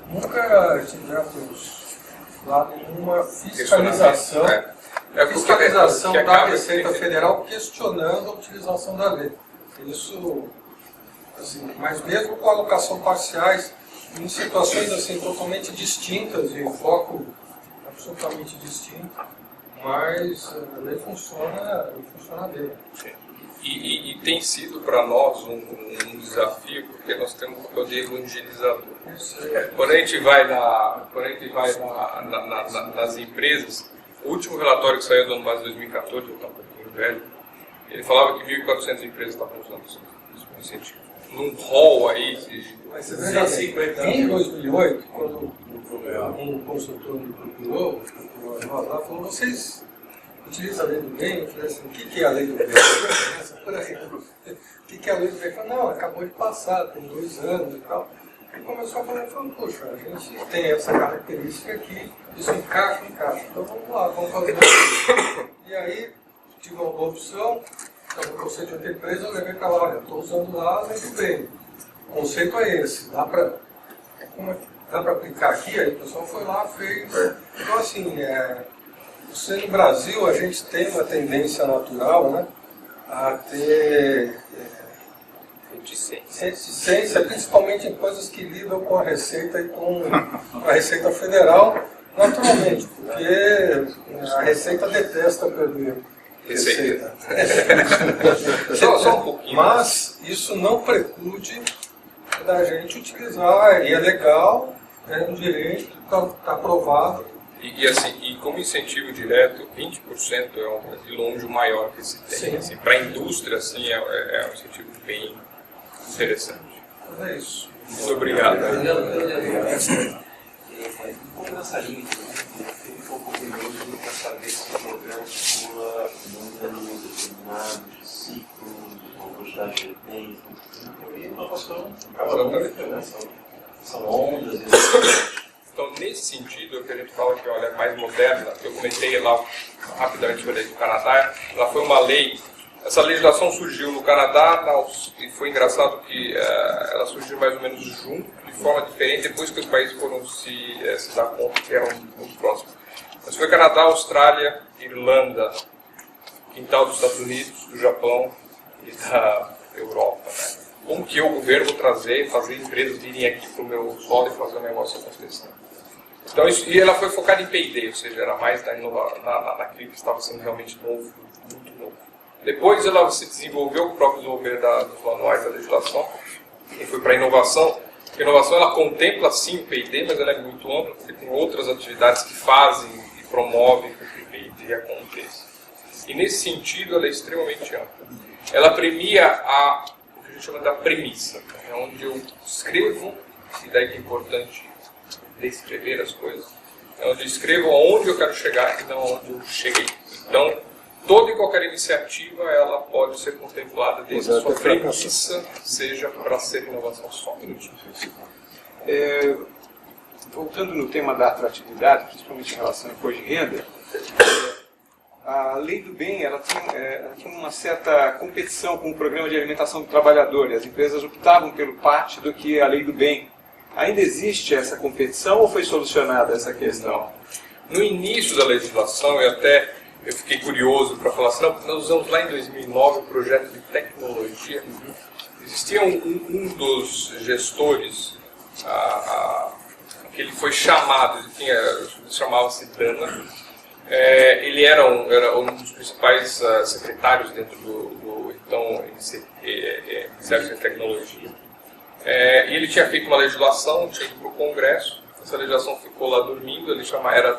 Nunca tivemos lá nenhuma fiscalização. Fiscalização da Receita Federal questionando a utilização da lei. Isso, assim, mas mesmo com alocação parciais, em situações assim totalmente distintas, de foco absolutamente distinto, mas a lei funciona bem.
E tem sido para nós um desafio, porque nós temos o papel de evangelizador. Quando a gente vai nas empresas, o último relatório que saiu do ano base de 2014, eu estava um pouquinho velho, ele falava que 1.400 empresas estavam usando esse incentivo. Num hall aí de...
Mas você veja assim, em 2008, quando um consultor me procurou nós lá, falou, vocês utilizam a lei do bem? Eu falei assim, o que é a lei do bem? O que é a lei do bem? Eu falei, não, acabou de passar, tem 2 anos e tal. E começou a falar, poxa, a gente tem essa característica aqui, isso encaixa, então vamos lá, vamos fazer isso. E aí, tive uma boa opção, estava no conceito de outra empresa, eu levei para lá, olha, estou usando lá, lei do bem. O conceito é esse, dá para aplicar aqui? Aí o pessoal foi lá, fez. Então, assim, você no Brasil, a gente tem uma tendência natural, né, a ter reticência, principalmente em coisas que lidam com a Receita e com a Receita Federal, naturalmente, porque a Receita detesta perder receita.
Só um pouquinho.
Mas isso não preclude da gente utilizar, e é legal, é um direito, está aprovado.
E como incentivo direto, 20% é de longe o maior que se tem. Assim, para a indústria, assim, é um incentivo bem interessante.
É isso.
Muito obrigado.
Como nessa linha, teve um pouco curioso para saber se o programa estimula número determinado de ciclos, ou quantidade de tempo. E uma questão são ondas.
Então, nesse sentido, o que a gente fala que é mais moderna, que eu comentei lá rapidamente sobre a lei do Canadá, ela foi uma lei. Essa legislação surgiu no Canadá e foi engraçado que ela surgiu mais ou menos junto, de forma diferente, depois que os países foram se dar conta que eram muito próximos. Mas foi Canadá, Austrália, Irlanda, quintal dos Estados Unidos, do Japão e da Europa. Né? Como que eu, o governo, vou fazer empresas virem aqui para o meu solo e fazer um negócio acontecer. Então, e ela foi focada em P&D, ou seja, era mais naquilo que estava sendo realmente novo, muito novo. Depois ela se desenvolveu com o próprio desenvolver dos manuais da legislação e foi para a inovação. A inovação ela contempla sim o P&D, mas ela é muito ampla, porque tem outras atividades que fazem e promovem que o P&D aconteça. E nesse sentido ela é extremamente ampla. Ela premia o que a gente chama da premissa, onde eu escrevo, e daí que é importante descrever as coisas. É onde eu escrevo aonde eu quero chegar e não aonde eu cheguei. Então, toda e qualquer iniciativa ela pode ser contemplada desde a sua premissa, seja para ser inovação. Só um minutinho.
Voltando no tema da atratividade, principalmente em relação ao imposto de renda, a lei do bem ela tinha uma certa competição com o programa de alimentação do trabalhador, e as empresas optavam pelo PAT do que a lei do bem. Ainda existe essa competição ou foi solucionada essa questão?
No início da legislação, eu fiquei curioso para falar assim, não, nós usamos lá em 2009 o projeto de tecnologia. Existia um dos gestores, que ele foi chamado, chamava-se Dana. Ele era um dos principais secretários dentro do então Ministério de Tecnologia. E ele tinha feito uma legislação, tinha ido para o Congresso. Essa legislação ficou lá dormindo.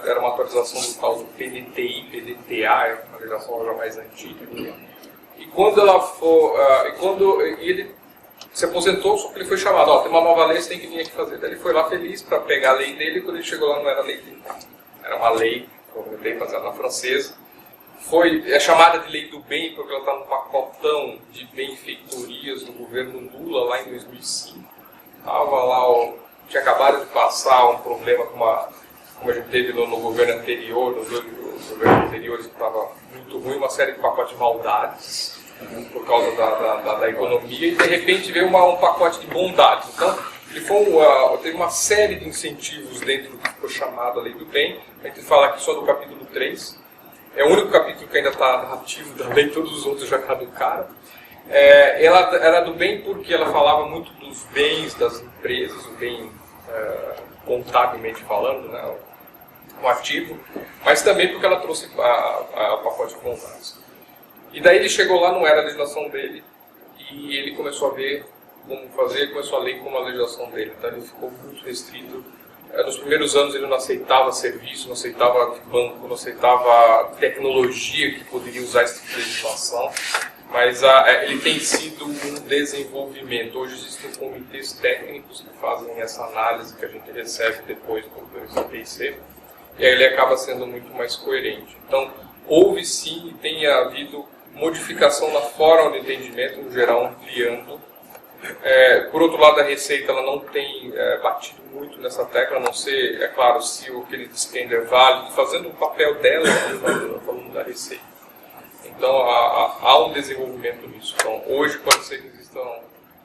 Era uma atualização do tal do PDTI, PDTA, uma legislação já mais antiga. E quando ele se aposentou, só que ele foi chamado, tem uma nova lei, você tem que vir aqui fazer. Daí ele foi lá feliz para pegar a lei dele, e quando ele chegou lá não era a lei dele. Era uma lei, baseada na francesa. É chamada de lei do bem, porque ela está no pacotão de benfeitorias do governo Lula, lá em 2005. Tinha acabado de passar um problema como a gente teve no governo anterior, nos dois governos anteriores, que estava muito ruim, uma série de pacotes de maldades por causa da economia, e de repente veio um pacote de bondades. Então, teve uma série de incentivos dentro do que foi chamado a Lei do Bem. A gente fala aqui só do capítulo 3. É o único capítulo que ainda está ativo da lei, todos os outros já caducaram. Ela era do bem porque ela falava muito dos bens das empresas, o bem contabilmente falando, né, um ativo, mas também porque ela trouxe o pacote de bondades. E daí ele chegou lá, não era a legislação dele, e ele começou a ver como fazer, começou a ler como a legislação dele. Então ele ficou muito restrito. Nos primeiros anos ele não aceitava serviço, não aceitava banco, não aceitava tecnologia que poderia usar esse tipo de legislação, mas ele tem sido um desenvolvimento. Hoje existem comitês técnicos que fazem essa análise que a gente recebe depois do CPIC, e aí ele acaba sendo muito mais coerente. Então, houve sim e tem havido modificação na forma de entendimento, no geral, ampliando. Por outro lado, a Receita ela não tem batido muito nessa tecla, a não ser, é claro, se o que ele diz que ainda é válido, fazendo o papel dela, falando da Receita. Então, há um desenvolvimento nisso. Então, hoje pode ser que existam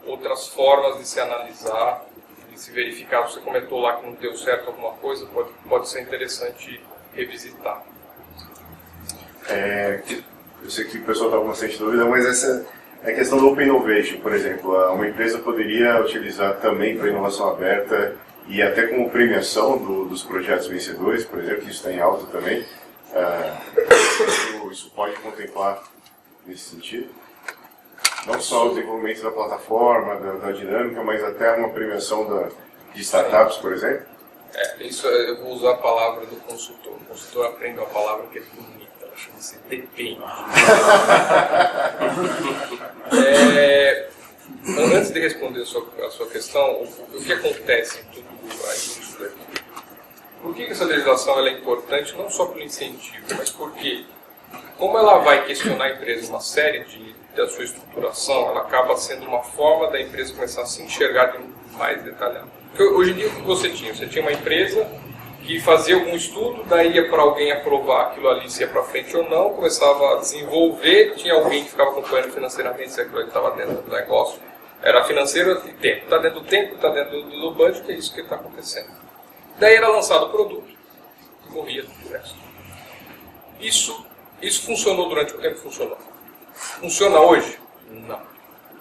outras formas de se analisar, de se verificar. Você comentou lá que não deu certo alguma coisa, pode ser interessante revisitar.
Eu sei que o pessoal está com bastante dúvida, mas essa é a questão do Open Innovation, por exemplo. Uma empresa poderia utilizar também para inovação aberta e até como premiação dos projetos vencedores, por exemplo, que isso está em alta também. Isso pode contemplar nesse sentido? Não só o desenvolvimento da plataforma, da dinâmica, mas até uma premiação de startups, por exemplo?
Isso eu vou usar a palavra do consultor. O consultor aprende uma palavra que é bonita, ela chama-se depende. Antes de responder a sua questão, o que acontece em tudo isso daqui? Por que essa legislação ela é importante, não só pelo incentivo, mas porque, como ela vai questionar a empresa uma série da sua estruturação, ela acaba sendo uma forma da empresa começar a se enxergar de mais detalhado. Porque hoje em dia, o que você tinha? Você tinha uma empresa que fazia algum estudo, daí ia para alguém aprovar aquilo ali, se ia para frente ou não, começava a desenvolver, tinha alguém que ficava acompanhando financeiramente se aquilo estava dentro do negócio. Era financeiro e tempo. Está dentro do tempo, está dentro do budget, é isso que está acontecendo. Daí era lançado o produto e morria o resto. Isso funcionou durante o tempo? Funcionou. Funciona hoje? Não.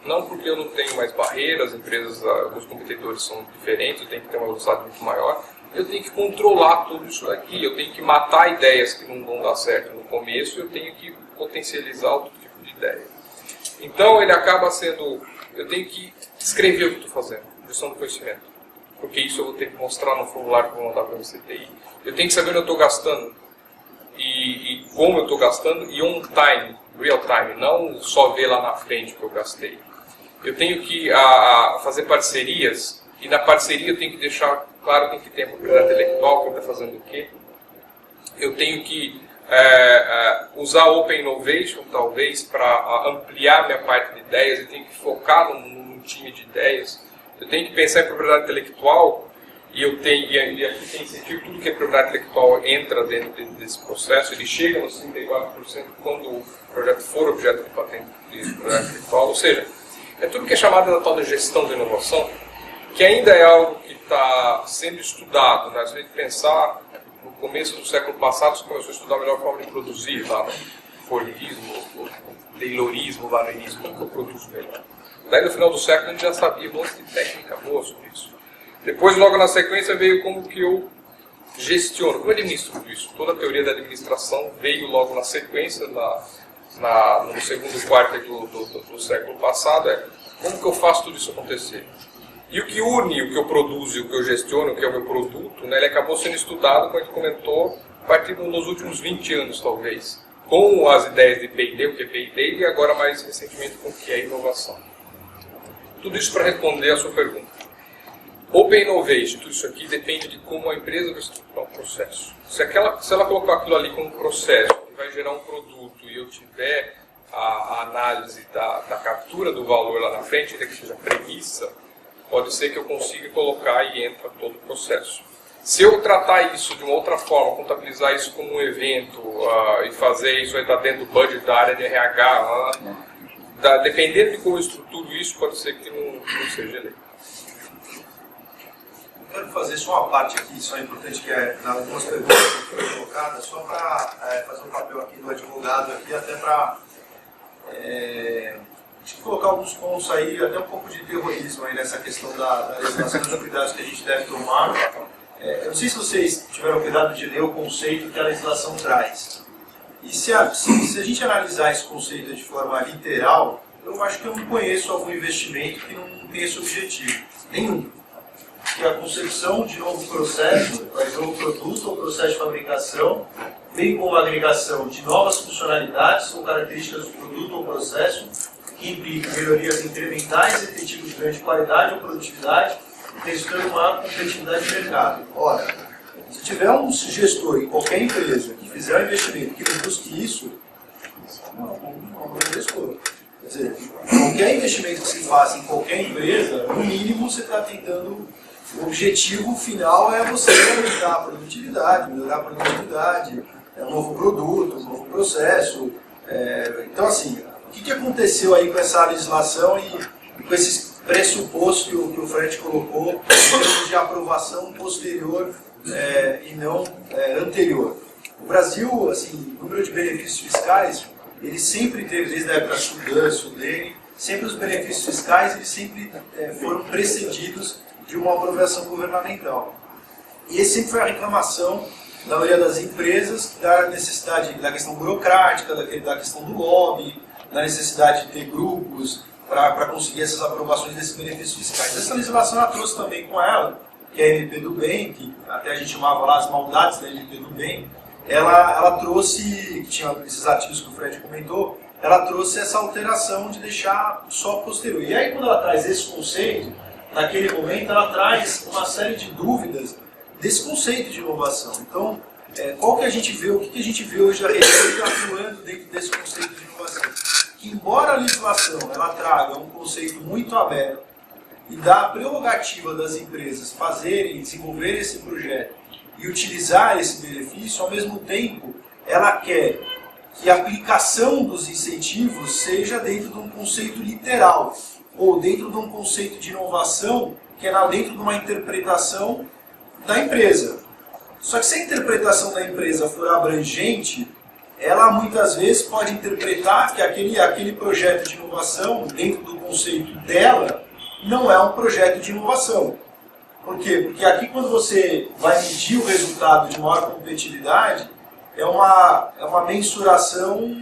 Não porque eu não tenho mais barreiras, as empresas, os competidores são diferentes, eu tenho que ter uma velocidade muito maior. Eu tenho que controlar tudo isso daqui, eu tenho que matar ideias que não vão dar certo no começo, eu tenho que potencializar outro tipo de ideia. Então ele acaba sendo, eu tenho que escrever o que estou fazendo, gestão do conhecimento, porque isso eu vou ter que mostrar no formulário que eu vou mandar para o CTI. Eu tenho que saber onde eu estou gastando e como eu estou gastando e on time, real time, não só ver lá na frente o que eu gastei. Eu tenho que fazer parcerias e na parceria eu tenho que deixar claro tem que ter propriedade intelectual, quem está fazendo o quê. Eu tenho que usar Open Innovation, talvez, para ampliar minha parte de ideias, eu tenho que focar num time de ideias, eu tenho que pensar em propriedade intelectual, e aqui tem incentivo, tudo que é propriedade intelectual entra dentro desse processo, ele chega nos 34% quando o projeto for objeto de patente de propriedade intelectual, ou seja, é tudo que é chamado da tal de gestão de inovação, que ainda é algo que está sendo estudado, né? Se a gente pensar, no começo do século passado, se começou a estudar a melhor forma de produzir, lá, Fordismo, Taylorismo, Valerismo, como que eu produzo melhor? Daí no final do século a gente já sabia um monte de técnica boa sobre isso. Depois, logo na sequência, veio como que eu gestiono, como eu administro tudo isso. Toda a teoria da administração veio logo na sequência, no segundo quarto do século passado, como que eu faço tudo isso acontecer. E o que une o que eu produzo e o que eu gestiono, o que é o meu produto, né, ele acabou sendo estudado, como a gente comentou, a partir dos últimos 20 anos, talvez, com as ideias de P&D, o que é P&D, e agora mais recentemente com o que é inovação. Tudo isso para responder a sua pergunta. Open Innovation, tudo isso aqui depende de como a empresa vai estruturar o processo. Se ela colocar aquilo ali como processo, que vai gerar um produto, e eu tiver a análise da captura do valor lá na frente, ainda que seja premissa, pode ser que eu consiga colocar e entra todo o processo. Se eu tratar isso de uma outra forma, contabilizar isso como um evento e fazer isso aí estar dentro do budget da área de RH, dependendo de como eu estruturo isso, pode ser que não seja eleito.
Eu quero fazer só uma parte aqui, só importante, que é algumas perguntas que foram colocadas, só para fazer um papel aqui do advogado, aqui, até para colocar alguns pontos aí, até um pouco de terrorismo aí nessa questão da legislação dos cuidados que a gente deve tomar. Eu não sei se vocês tiveram cuidado de ler o conceito que a legislação traz. E se a gente analisar esse conceito de forma literal, eu acho que eu não conheço algum investimento que não tenha esse objetivo. Nenhum. Que a concepção de novo processo, de novo produto ou processo de fabricação, bem como a agregação de novas funcionalidades ou características do produto ou processo, que implica melhorias incrementais e efetivas de grande qualidade ou produtividade, testando maior competitividade de mercado. Ora, se tiver um gestor em qualquer empresa que fizer um investimento que não busque isso, não é um gestor. Quer dizer, qualquer investimento que se faça em qualquer empresa, no mínimo você está tentando. O objetivo final é você melhorar a produtividade, um novo produto, um novo processo. Então, assim, o que aconteceu aí com essa legislação e com esses pressupostos que o Fred colocou em termos de aprovação posterior e não anterior? O Brasil, assim, o número de benefícios fiscais, ele sempre teve, desde a época Sudene, sempre os benefícios fiscais eles sempre foram precedidos de uma aprovação governamental. E esse sempre foi a reclamação da maioria das empresas da necessidade da questão burocrática, da questão do lobby, da necessidade de ter grupos para conseguir essas aprovações desses benefícios fiscais. Essa legislação ela trouxe também com ela, que é a MP do Bem, que até a gente chamava lá as maldades da MP do Bem, ela trouxe, que tinha esses artigos que o Fred comentou, ela trouxe essa alteração de deixar só posterior. E aí quando ela traz esse conceito, naquele momento ela traz uma série de dúvidas desse conceito de inovação. Então, qual que a gente vê, o que a gente vê hoje a Receita atuando dentro desse conceito de inovação? Que embora a legislação ela traga um conceito muito aberto e dá a prerrogativa das empresas fazerem, desenvolverem esse projeto e utilizar esse benefício, ao mesmo tempo ela quer que a aplicação dos incentivos seja dentro de um conceito literal, ou dentro de um conceito de inovação que é dentro de uma interpretação da empresa. Só que se a interpretação da empresa for abrangente, ela muitas vezes pode interpretar que aquele projeto de inovação, dentro do conceito dela, não é um projeto de inovação. Por quê? Porque aqui quando você vai medir o resultado de maior competitividade, é uma mensuração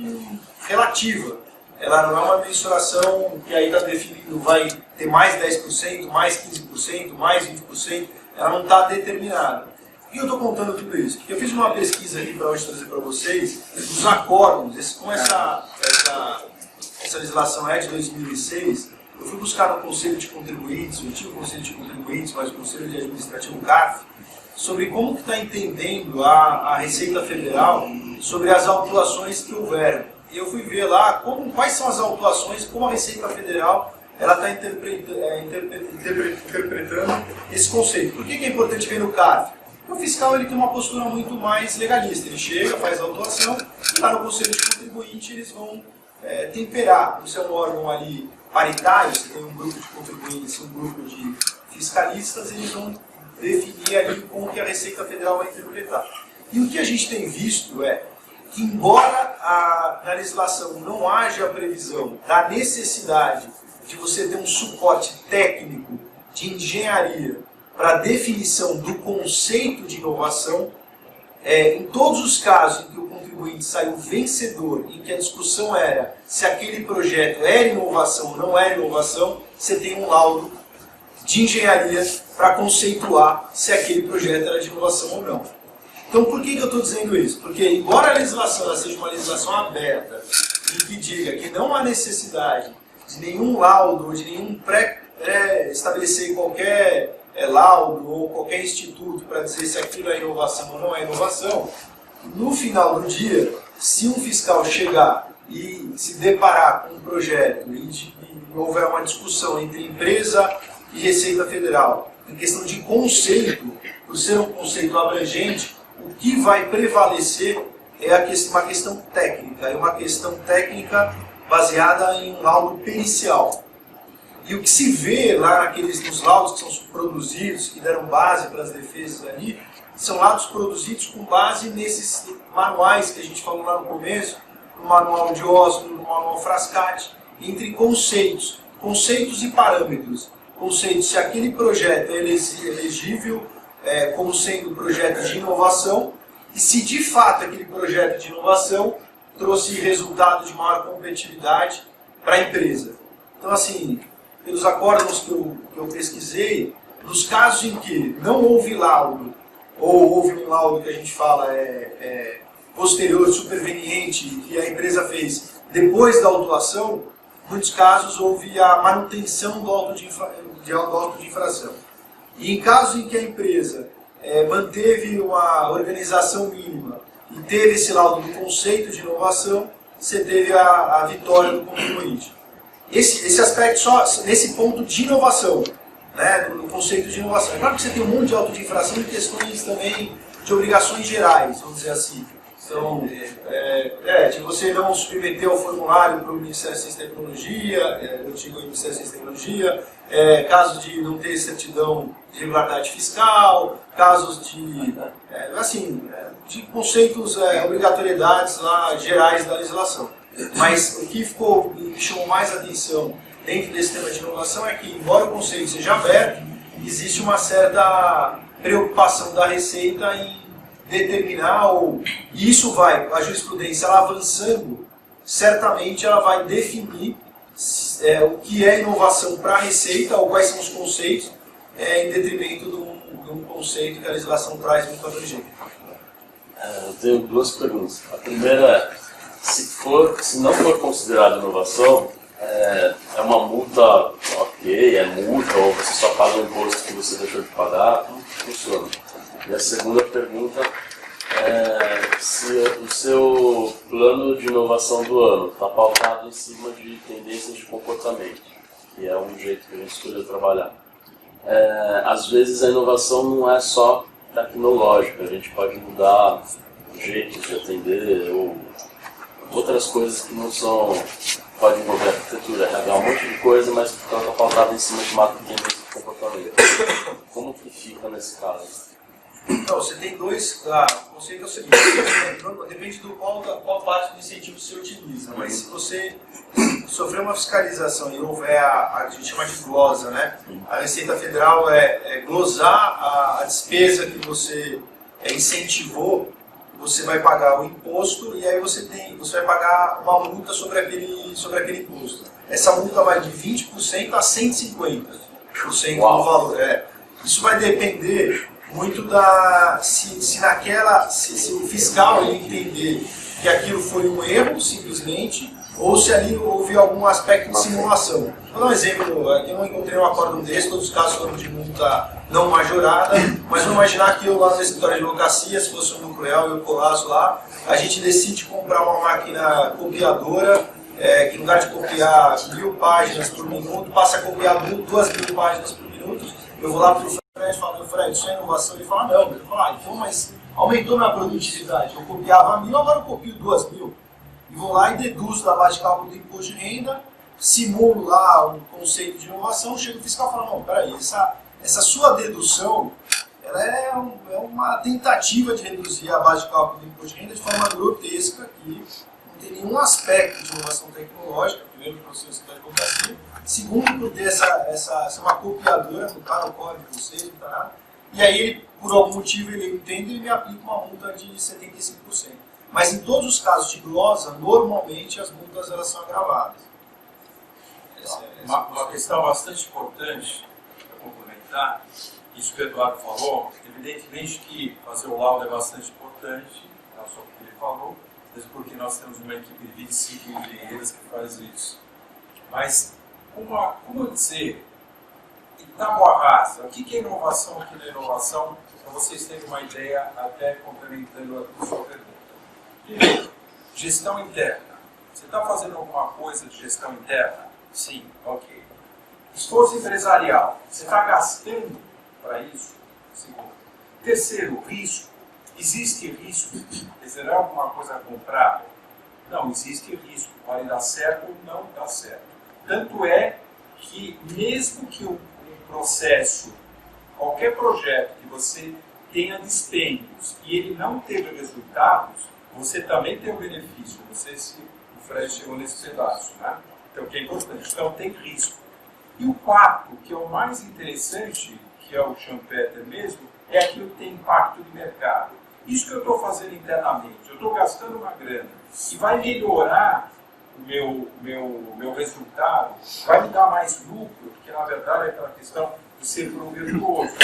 relativa. Ela não é uma mensuração que aí está definindo, vai ter mais 10%, mais 15%, mais 20%, ela não está determinada. Por que eu estou contando tudo isso? Porque eu fiz uma pesquisa aqui para hoje trazer para vocês, os acórdons, como essa legislação é de 2006, eu fui buscar no Conselho de Contribuintes, o antigo Conselho de Contribuintes, mas o Conselho de Administrativo CARF, sobre como que está entendendo a Receita Federal sobre as autuações que houveram. E eu fui ver lá quais são as autuações e como a Receita Federal está interpretando esse conceito. Por que é importante ver no CARF? Porque o fiscal ele tem uma postura muito mais legalista. Ele chega, faz a autuação, está no Conselho de Contribuinte, eles vão temperar. Como se é um órgão ali paritário, você tem um grupo de contribuintes e um grupo de fiscalistas, eles vão definir ali como que a Receita Federal vai interpretar. E o que a gente tem visto é que, embora na legislação não haja a previsão da necessidade de você ter um suporte técnico de engenharia para a definição do conceito de inovação, em todos os casos em que o contribuinte saiu vencedor, em que a discussão era se aquele projeto era inovação ou não era inovação, você tem um laudo de engenharia para conceituar se aquele projeto era de inovação ou não. Então, por que eu estou dizendo isso? Porque, embora a legislação seja uma legislação aberta, em que diga que não há necessidade de nenhum laudo ou de nenhum estabelecer qualquer laudo ou qualquer instituto para dizer se aquilo é inovação ou não é inovação, no final do dia, se um fiscal chegar e se deparar com um projeto e houver uma discussão entre empresa e Receita Federal, em questão de conceito, por ser um conceito abrangente, o que vai prevalecer é uma questão técnica, é uma questão técnica baseada em um laudo pericial. E o que se vê lá nos laudos que são produzidos, que deram base para as defesas ali, são laudos produzidos com base nesses manuais que a gente falou lá no começo, no manual de Oslo, no manual Frascati, entre conceitos e parâmetros. Conceitos se aquele projeto é elegível como sendo projeto de inovação e se de fato aquele projeto de inovação trouxe resultado de maior competitividade para a empresa. Então, assim, pelos acórdãos que eu pesquisei, nos casos em que não houve laudo, ou houve um laudo que a gente fala posterior, superveniente, que a empresa fez depois da autuação, em muitos casos houve a manutenção do auto de infração. E em casos em que a empresa manteve uma organização mínima e teve esse laudo do conceito de inovação, você teve a vitória do contribuinte. Esse aspecto só nesse ponto de inovação, né, do conceito de inovação. É claro que você tem um monte de auto de infração e questões também de obrigações gerais, vamos dizer assim. Então, de você não submeter ao formulário para o Ministério da Ciência e Tecnologia, o antigo Ministério da Ciência e Tecnologia, casos de não ter certidão de regularidade fiscal, casos de conceitos, obrigatoriedades lá, gerais da legislação. Mas o que me chamou mais atenção dentro desse tema de inovação é que, embora o conceito seja aberto, existe uma certa preocupação da Receita em determinar, e isso a jurisprudência ela avançando, certamente ela vai definir o que é inovação para a Receita, ou quais são os conceitos, em detrimento de um conceito que a legislação traz muito abrangente.
Eu tenho duas perguntas. A primeira é, se não for considerado inovação, é uma multa, ok, é multa, ou você só paga o imposto que você deixou de pagar, como funciona? E a segunda pergunta é se o seu plano de inovação do ano está pautado em cima de tendências de comportamento, que é um jeito que a gente escolheu trabalhar. Às vezes a inovação não é só tecnológica, a gente pode mudar jeitos de atender ou outras coisas que não são, pode envolver arquitetura, RH, um monte de coisa, mas que está pautada em cima de macro tendência de comportamento. Como que fica nesse caso?
Não, você tem dois. O conceito é o seguinte: depende do qual parte do incentivo você utiliza, mas se você sofrer uma fiscalização e houver a gente chama de glosa, né? A Receita Federal glosar a despesa que você incentivou, você vai pagar o imposto e aí você vai pagar uma multa sobre aquele imposto. Essa multa vai de 20% a 150% do valor. Isso vai depender muito se o fiscal ele entender que aquilo foi um erro, simplesmente, ou se ali houve algum aspecto de simulação. Vou dar um exemplo, aqui eu não encontrei um acórdão desse, todos os casos foram de multa não majorada, mas vamos imaginar que eu lá no escritório de advocacia, se fosse um Núcleo Real e o Colasso lá, a gente decide comprar uma máquina copiadora, que no lugar de copiar 1000 páginas por minuto, passa a copiar 2000 páginas por minuto. Eu vou lá para o Fred e falo, Fred, isso é inovação? Ele fala, não. Ele fala, então, mas aumentou minha produtividade. Eu copiava 1000, agora eu copio 2000. E vou lá e deduzo da base de cálculo do imposto de renda, simulo lá um conceito de inovação, chego no fiscal e falo, não, peraí, essa sua dedução, ela é uma tentativa de reduzir a base de cálculo do imposto de renda de forma grotesca, que não tem nenhum aspecto de inovação tecnológica, primeiro, para o seu escritório de advocacia, segundo, por ter essa uma copiadora, não está no código de vocês, não está nada, e aí ele, por algum motivo, ele entende e me aplica uma multa de 75%. Mas em todos os casos de glosa, normalmente as multas elas são agravadas.
Uma questão bastante importante, para complementar, isso que o Eduardo falou, evidentemente que fazer o laudo é bastante importante, não só porque ele falou, mas porque nós temos uma equipe de 25 engenheiros que faz isso. Mas, como dizer, em tábua rasa, o que é inovação, o que não é inovação, para vocês terem uma ideia, até complementando a sua pergunta. Primeiro, gestão interna. Você está fazendo alguma coisa de gestão interna? Sim, ok. Esforço empresarial. Você está gastando para isso? Segundo. Terceiro, risco. Existe risco? Será alguma coisa comprável? Não, existe risco. Pode dar certo ou não dar certo. Tanto é que, mesmo que o processo, qualquer projeto que você tenha dispêndios e ele não teve resultados, você também tem um benefício. Não sei se o Fred chegou nesse pedaço, né? Então, que é importante. Então, tem risco. E o quarto, que é o mais interessante, que é o Schumpeter mesmo, é aquilo que tem impacto de mercado. Isso que eu estou fazendo internamente, eu estou gastando uma grana e vai melhorar o meu resultado, vai me dar mais lucro, porque na verdade é aquela questão de ser virtuoso.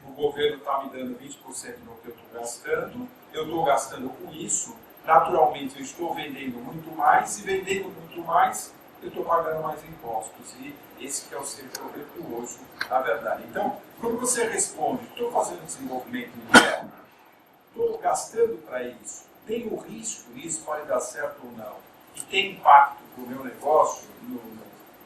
O governo está me dando 20% do que eu estou gastando, eu estou gastando com isso, naturalmente eu estou vendendo muito mais, e vendendo muito mais, eu estou pagando mais impostos. E esse que é o ser virtuoso, na verdade. Então, quando você responde, estou fazendo desenvolvimento interno, estou gastando para isso, tem o risco, isso pode dar certo ou não, e tem impacto para o meu negócio, no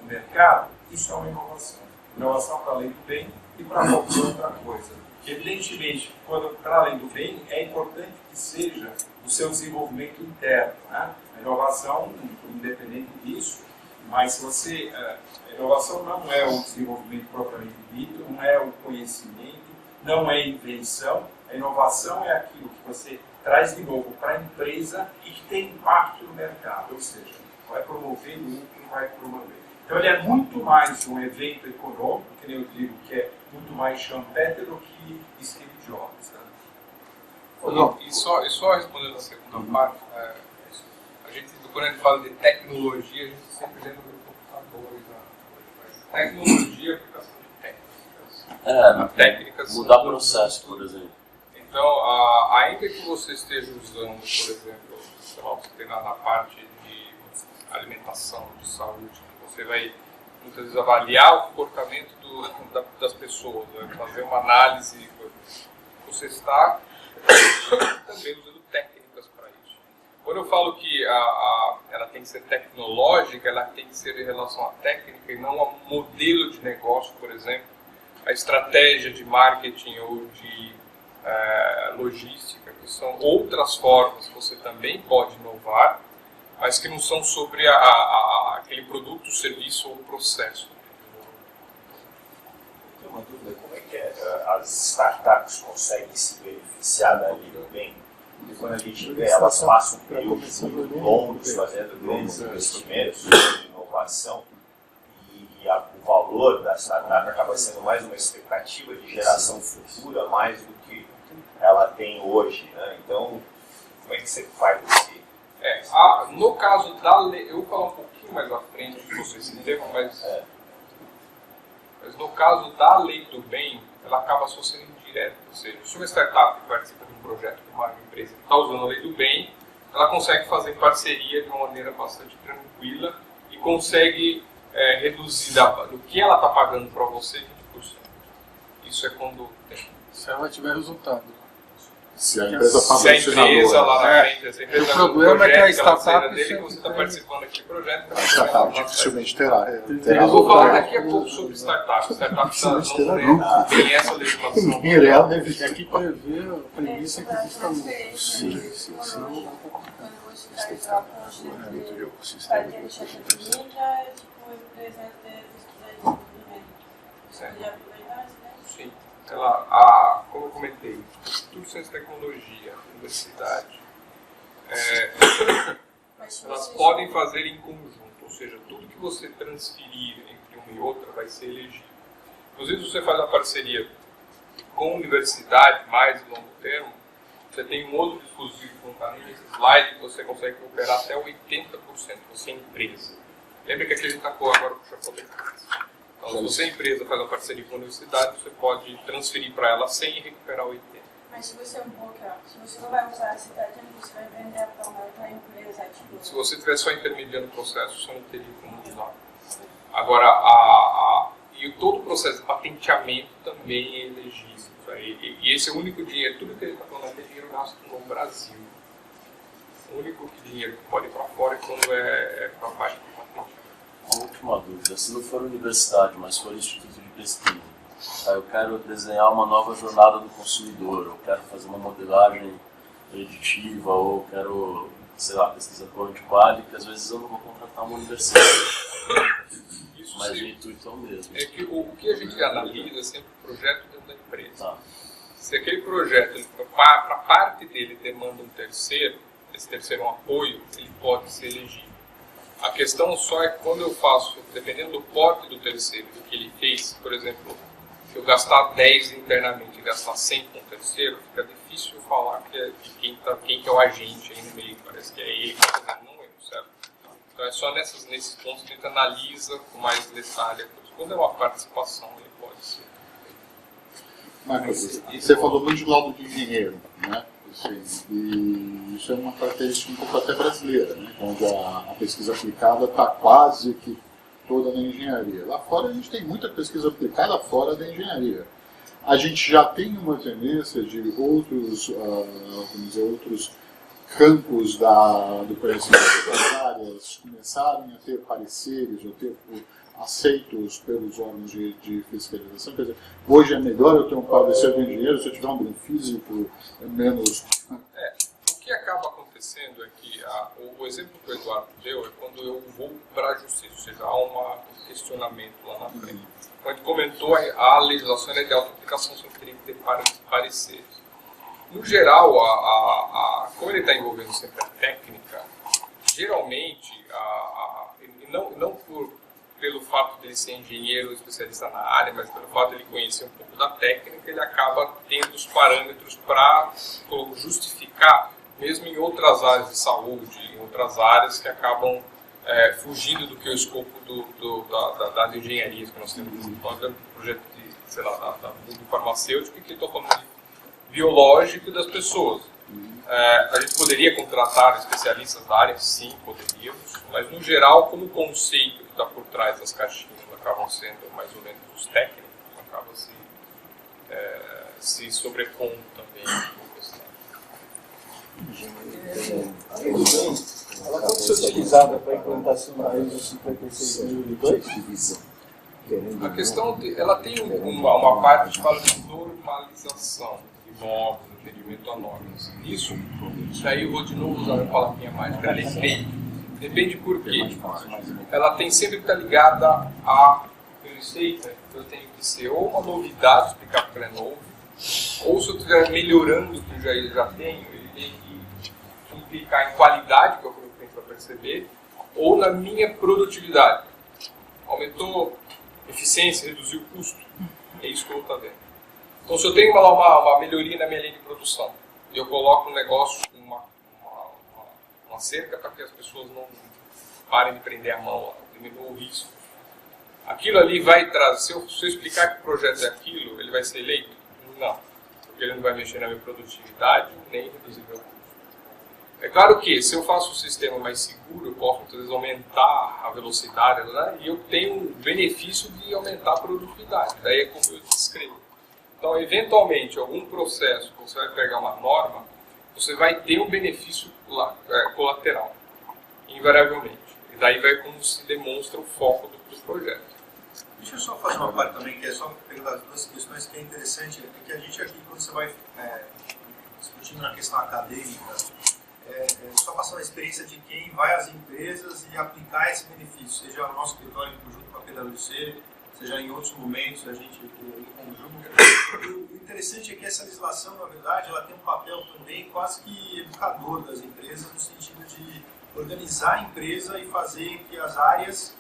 mercado, isso é uma inovação. Inovação para além do bem e para qualquer outra coisa. Evidentemente, quando para além do bem, é importante que seja o seu desenvolvimento interno. Né? A inovação, independente disso, mas se você... A inovação não é o desenvolvimento propriamente dito, não é o conhecimento, não é invenção. A inovação é aquilo que você traz de novo para a empresa e que tem impacto no mercado, ou seja, vai promover lucro, vai promover. Então ele é muito mais um evento econômico, que eu digo que é muito mais Schumpeter do que Steve Jobs. Né?
E só respondendo a segunda parte, a gente, quando a gente fala de tecnologia, a gente sempre lembra do computador. Tecnologia é aplicação de técnicas. Técnicas
mudar processo, por exemplo.
Então, ainda que você esteja usando, por exemplo, sei lá, você tem na parte de alimentação, de saúde, você vai muitas vezes avaliar o comportamento das pessoas, né? Fazer uma análise. Você está também usando técnicas para isso. Quando eu falo que ela tem que ser tecnológica, ela tem que ser em relação à técnica e não a modelo de negócio, por exemplo, a estratégia de marketing ou de logística, que são outras formas que você também pode inovar, mas que não são sobre aquele produto, serviço ou processo.
Tenho uma dúvida, como é que as startups conseguem se beneficiar da lei do bem? Porque quando a gente vê, elas passam períodos muito longos fazendo grandes investimentos em inovação e o valor da startup acaba sendo mais uma expectativa de geração futura, mais do que ela tem hoje, né? Então, como é que você faz esse...
No caso da lei, eu vou falar um pouquinho mais à frente de vocês entenderam, mas no caso da lei do bem, ela acaba só sendo indireta, ou seja, se uma startup participa de um projeto de uma empresa que está usando a lei do bem, ela consegue fazer parceria de uma maneira bastante tranquila e consegue reduzir do que ela está pagando para você 20%. Isso é quando tem.
Se ela tiver resultado.
Se a empresa
Se a empresa lá na frente, se a empresa
o problema é que a
projeto,
startup
dele, você está participando aqui do projeto.
A startup dificilmente terá.
Eu vou falar daqui a pouco sobre startups. Startups não tem essa legislação.
Em real, deve vir aqui para
Prever a premissa que custa muito.
Sim. Como eu comentei, tudo ciência e tecnologia, universidade, elas podem fazer em conjunto, ou seja, tudo que você transferir entre uma e outra vai ser elegível. Inclusive, se você faz uma parceria com universidade mais longo termo, você tem um outro dispositivo que não está nesse slide que você consegue operar até 80%, você é empresa. Lembra que aqui a gente está agora com o chapéu de casa. Então, se você, empresa, faz uma parceria com a universidade, você pode transferir para ela 100 e recuperar 80.
Mas se você é um broker, se você não vai usar esse dado, você vai vender para uma outra empresa. Tipo...
Se você estiver só intermediando o processo, você não teria como usar. Agora, e todo o processo de patenteamento também é elegível. E esse é o único dinheiro, tudo que ele está falando aqui é dinheiro gasto no Brasil. O único dinheiro que pode ir para fora é quando é para a parte do patente.
Uma última dúvida, se não for universidade, mas for instituto de pesquisa, aí eu quero desenhar uma nova jornada do consumidor, eu quero fazer uma modelagem preditiva, ou eu quero, sei lá, pesquisa quântica, às vezes eu não vou contratar uma universidade.
Isso
mas
sim.
o intuito é o mesmo.
É que o que a gente analisa é sempre o projeto dentro da empresa.
Tá.
Se aquele projeto, para parte dele, demanda um terceiro, esse terceiro é um apoio, ele pode ser elegível. A questão só é que quando eu faço, dependendo do porte do terceiro, do que ele fez, por exemplo, se eu gastar 10 internamente e gastar 100 com o terceiro, fica difícil falar que é de quem que é o agente aí no meio, parece que é ele, mas não é, certo? Então é só nesses pontos que a gente analisa com mais detalhe. Quando é uma participação, ele pode ser.
Marcos, você falou muito do lado do engenheiro, né? Assim, e isso é uma característica um pouco até brasileira, né? Onde a pesquisa aplicada está quase que toda na engenharia. Lá fora a gente tem muita pesquisa aplicada fora da engenharia. A gente já tem uma tendência de outros, vamos dizer, outros campos do conhecimento das áreas começarem a ter pareceres ou ter aceitos pelos órgãos de fiscalização. Quer dizer, hoje é melhor eu ter um parecer do engenheiro se eu tiver um físico menos...
O que acaba acontecendo é que o exemplo que o Eduardo deu é quando eu vou para a justiça, ou seja, há um questionamento lá na frente. Como a gente comentou, a legislação é de auto-aplicação, só teria que ter pareceres. No geral, como ele está envolvendo sempre a técnica, geralmente, não pelo fato de ele ser engenheiro especialista na área, mas pelo fato de ele conhecer um pouco da técnica, ele acaba tendo os parâmetros para justificar, mesmo em outras áreas de saúde, em outras áreas que acabam fugindo do que é o escopo das engenharias que nós temos. Então, projeto de, sei lá, do farmacêutico, e que estou falando de biológico das pessoas. A gente poderia contratar especialistas da área? Sim, poderíamos, mas no geral, como o conceito que está por trás das caixinhas acabam sendo mais ou menos os técnicos, acaba se sobrepondo também com a questão.
Ela pode ser utilizada para a implantação da ISO 56002?
A questão, ela tem uma parte que fala de normalização de normas, atendimento a normas. Isso daí eu vou de novo usar a palavrinha mágica, depende. Depende por quê? Ela tem sempre que estar ligada à receita. Eu tenho que ser ou uma novidade, explicar porque ela é novo, ou se eu estiver melhorando o que eu já tenho, ele tem que implicar em qualidade, que é o que eu tenho para perceber, ou na minha produtividade. Aumentou a eficiência, reduziu o custo. É isso que eu vou estar vendo. Então, se eu tenho uma melhoria na minha linha de produção, e eu coloco um negócio, uma cerca para que as pessoas não parem de prender a mão, diminua o risco, aquilo ali vai trazer, se eu explicar que o projeto é aquilo, ele vai ser eleito? Não, porque ele não vai mexer na minha produtividade, nem reduzir meu custo. É claro que se eu faço um sistema mais seguro, eu posso muitas vezes aumentar a velocidade, né? E eu tenho o benefício de aumentar a produtividade. Daí é como eu descrevo. Então, eventualmente, algum processo que você vai pegar uma norma, você vai ter um benefício colateral, invariavelmente. E daí vai como se demonstra o foco do projeto.
Deixa eu só fazer uma parte também, que é só pegar as duas questões que é interessante, é que a gente aqui, quando você vai discutindo na questão acadêmica, só passando a experiência de quem vai às empresas e aplicar esse benefício, seja no nosso escritório em conjunto com a PwC, seja em outros momentos a gente em conjunto. O interessante é que essa legislação, na verdade, ela tem um papel também quase que educador das empresas, no sentido de organizar a empresa e fazer que as áreas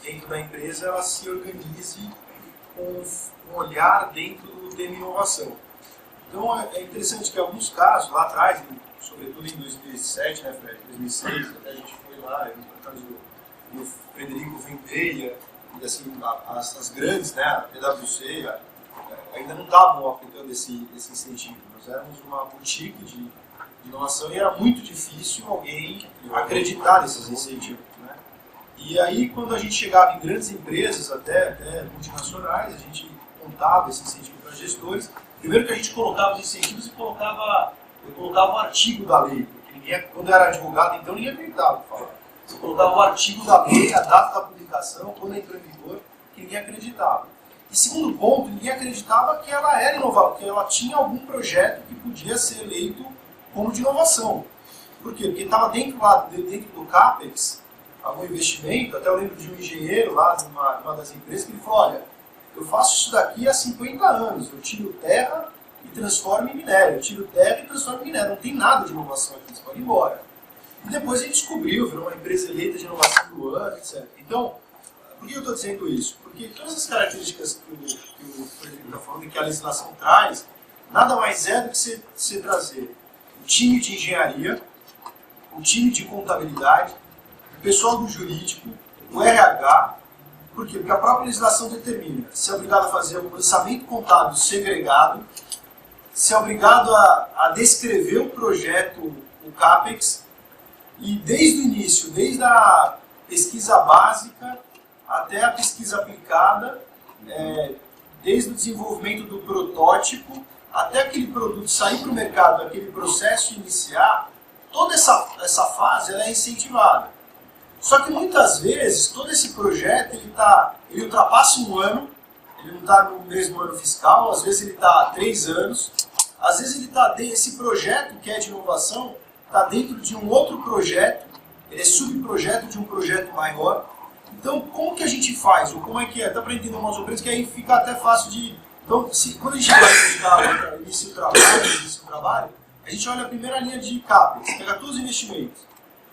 dentro da empresa ela se organize com um olhar dentro do tema inovação. Então é interessante que em alguns casos, lá atrás, sobretudo em 2007, né, Fred, 2006, até a gente foi lá, e o Frederico Vendeia, e assim, as grandes, né, a PwC, ainda não estavam aplicando esse incentivo. Nós éramos uma boutique de inovação e era muito difícil alguém acreditar nesses incentivos. Né? E aí, quando a gente chegava em grandes empresas, até multinacionais, a gente contava esse incentivo para gestores. Primeiro que a gente colocava os incentivos e eu colocava o artigo da lei, porque ninguém, quando eu era advogado, então ninguém acreditava. Eu colocava o artigo da lei, a data da publicação, quando entrou em vigor, que ninguém acreditava. E segundo ponto, ninguém acreditava que ela era inovadora, que ela tinha algum projeto que podia ser eleito como de inovação. Por quê? Porque estava dentro do CAPEX, algum investimento, até eu lembro de um engenheiro lá numa das empresas que ele falou, olha, eu faço isso daqui há 50 anos, eu tiro terra e transformo em minério, eu tiro terra e transformo em minério, não tem nada de inovação aqui, você pode ir embora. E depois a gente descobriu, virou uma empresa eleita de inovação do ano, etc. Então, por que eu estou dizendo isso? Porque todas as características que o Frederico está falando e que a legislação traz, nada mais é do que você trazer o time de engenharia, o time de contabilidade, o pessoal do jurídico, o RH. Por quê? Porque a própria legislação determina se é obrigado a fazer um lançamento contábil segregado, se é obrigado a descrever o projeto, o CAPEX, e desde o início, desde a pesquisa básica até a pesquisa aplicada, desde o desenvolvimento do protótipo até aquele produto sair para o mercado, aquele processo iniciar, toda essa fase ela é incentivada. Só que muitas vezes todo esse projeto ele ultrapassa um ano, ele não está no mesmo ano fiscal, às vezes ele está há 3 anos, às vezes esse projeto que é de inovação está dentro de um outro projeto, ele é subprojeto de um projeto maior. Então, como que a gente faz? Ou como é que é? Dá para entender mais ou menos que aí fica até fácil de... Então, quando a gente vai início do trabalho, a gente olha a primeira linha de CAPEX, pega todos os investimentos.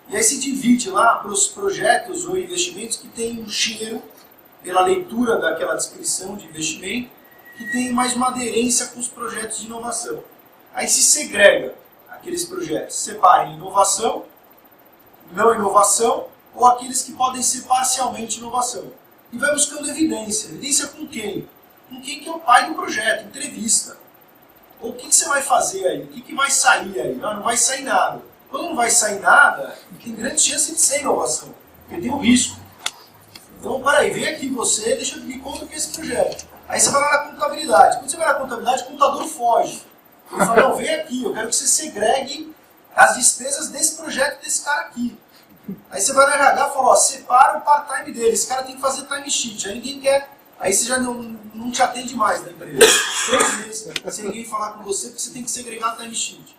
E aí se divide lá para os projetos ou investimentos que tem um cheiro, pela leitura daquela descrição de investimento, que tem mais uma aderência com os projetos de inovação. Aí se segrega aqueles projetos, separa em inovação, não inovação, ou aqueles que podem ser parcialmente inovação. E vai buscando evidência. Evidência com quem? Com quem que é o pai do projeto, entrevista. Ou o que você vai fazer aí? O que vai sair aí? Não vai sair nada. Quando não vai sair nada, tem grande chance de ser inovação, porque tem um risco. Então, peraí, vem aqui você, deixa eu me conta o que é esse projeto. Aí você vai lá na contabilidade. Quando você vai na contabilidade, o contador foge. Ele fala, não, vem aqui, eu quero que você segregue as despesas desse projeto desse cara aqui. Aí você vai no RH e fala, ó, separa o part-time dele, esse cara tem que fazer time sheet, aí ninguém quer. Aí você já não te atende mais na empresa. 3 meses, sem ninguém falar com você, porque você tem que segregar o time sheet.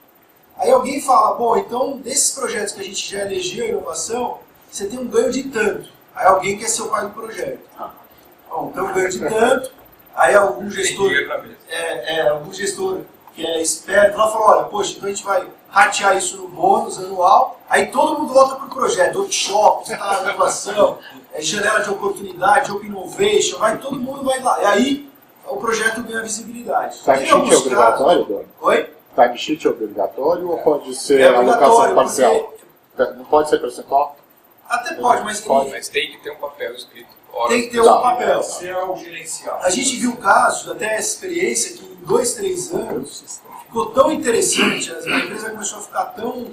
Aí alguém fala, bom, então desses projetos que a gente já elegeu a inovação, você tem um ganho de tanto. Aí alguém quer ser o pai do projeto. Bom, então um ganho de tanto, aí algum gestor que é esperto lá fala, olha, poxa, então a gente vai ratear isso no bônus anual, aí todo mundo volta para o projeto, workshop, inovação, janela de oportunidade, open innovation, todo mundo vai lá. E aí o projeto ganha visibilidade.
Time sheet é obrigatório, Doni?
Oi?
Time sheet é obrigatório ou pode ser alocação parcial? Não pode ser percentual?
Até pode, mas
tem que ter um papel escrito.
Tem que ter um papel.
Você é o gerencial.
A gente viu casos, até essa experiência, que em 2, 3 anos ficou tão interessante, a empresa começou a ficar tão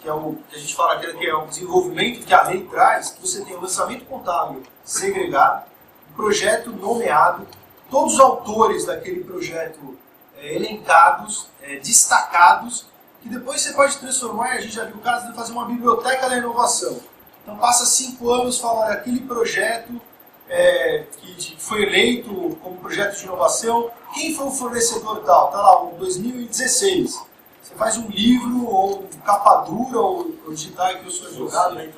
que é o que a gente fala que é o desenvolvimento que a lei traz, que você tem o lançamento contábil segregado, o projeto nomeado, todos os autores daquele projeto elencados, destacados, que depois você pode transformar, e a gente já viu o caso de fazer uma biblioteca da inovação. Então passa 5 anos falando aquele projeto que foi eleito como projeto de inovação, quem foi o fornecedor tal? Está lá, o 2016. Você faz um livro, ou capa dura, ou digital, que eu sou advogado, né?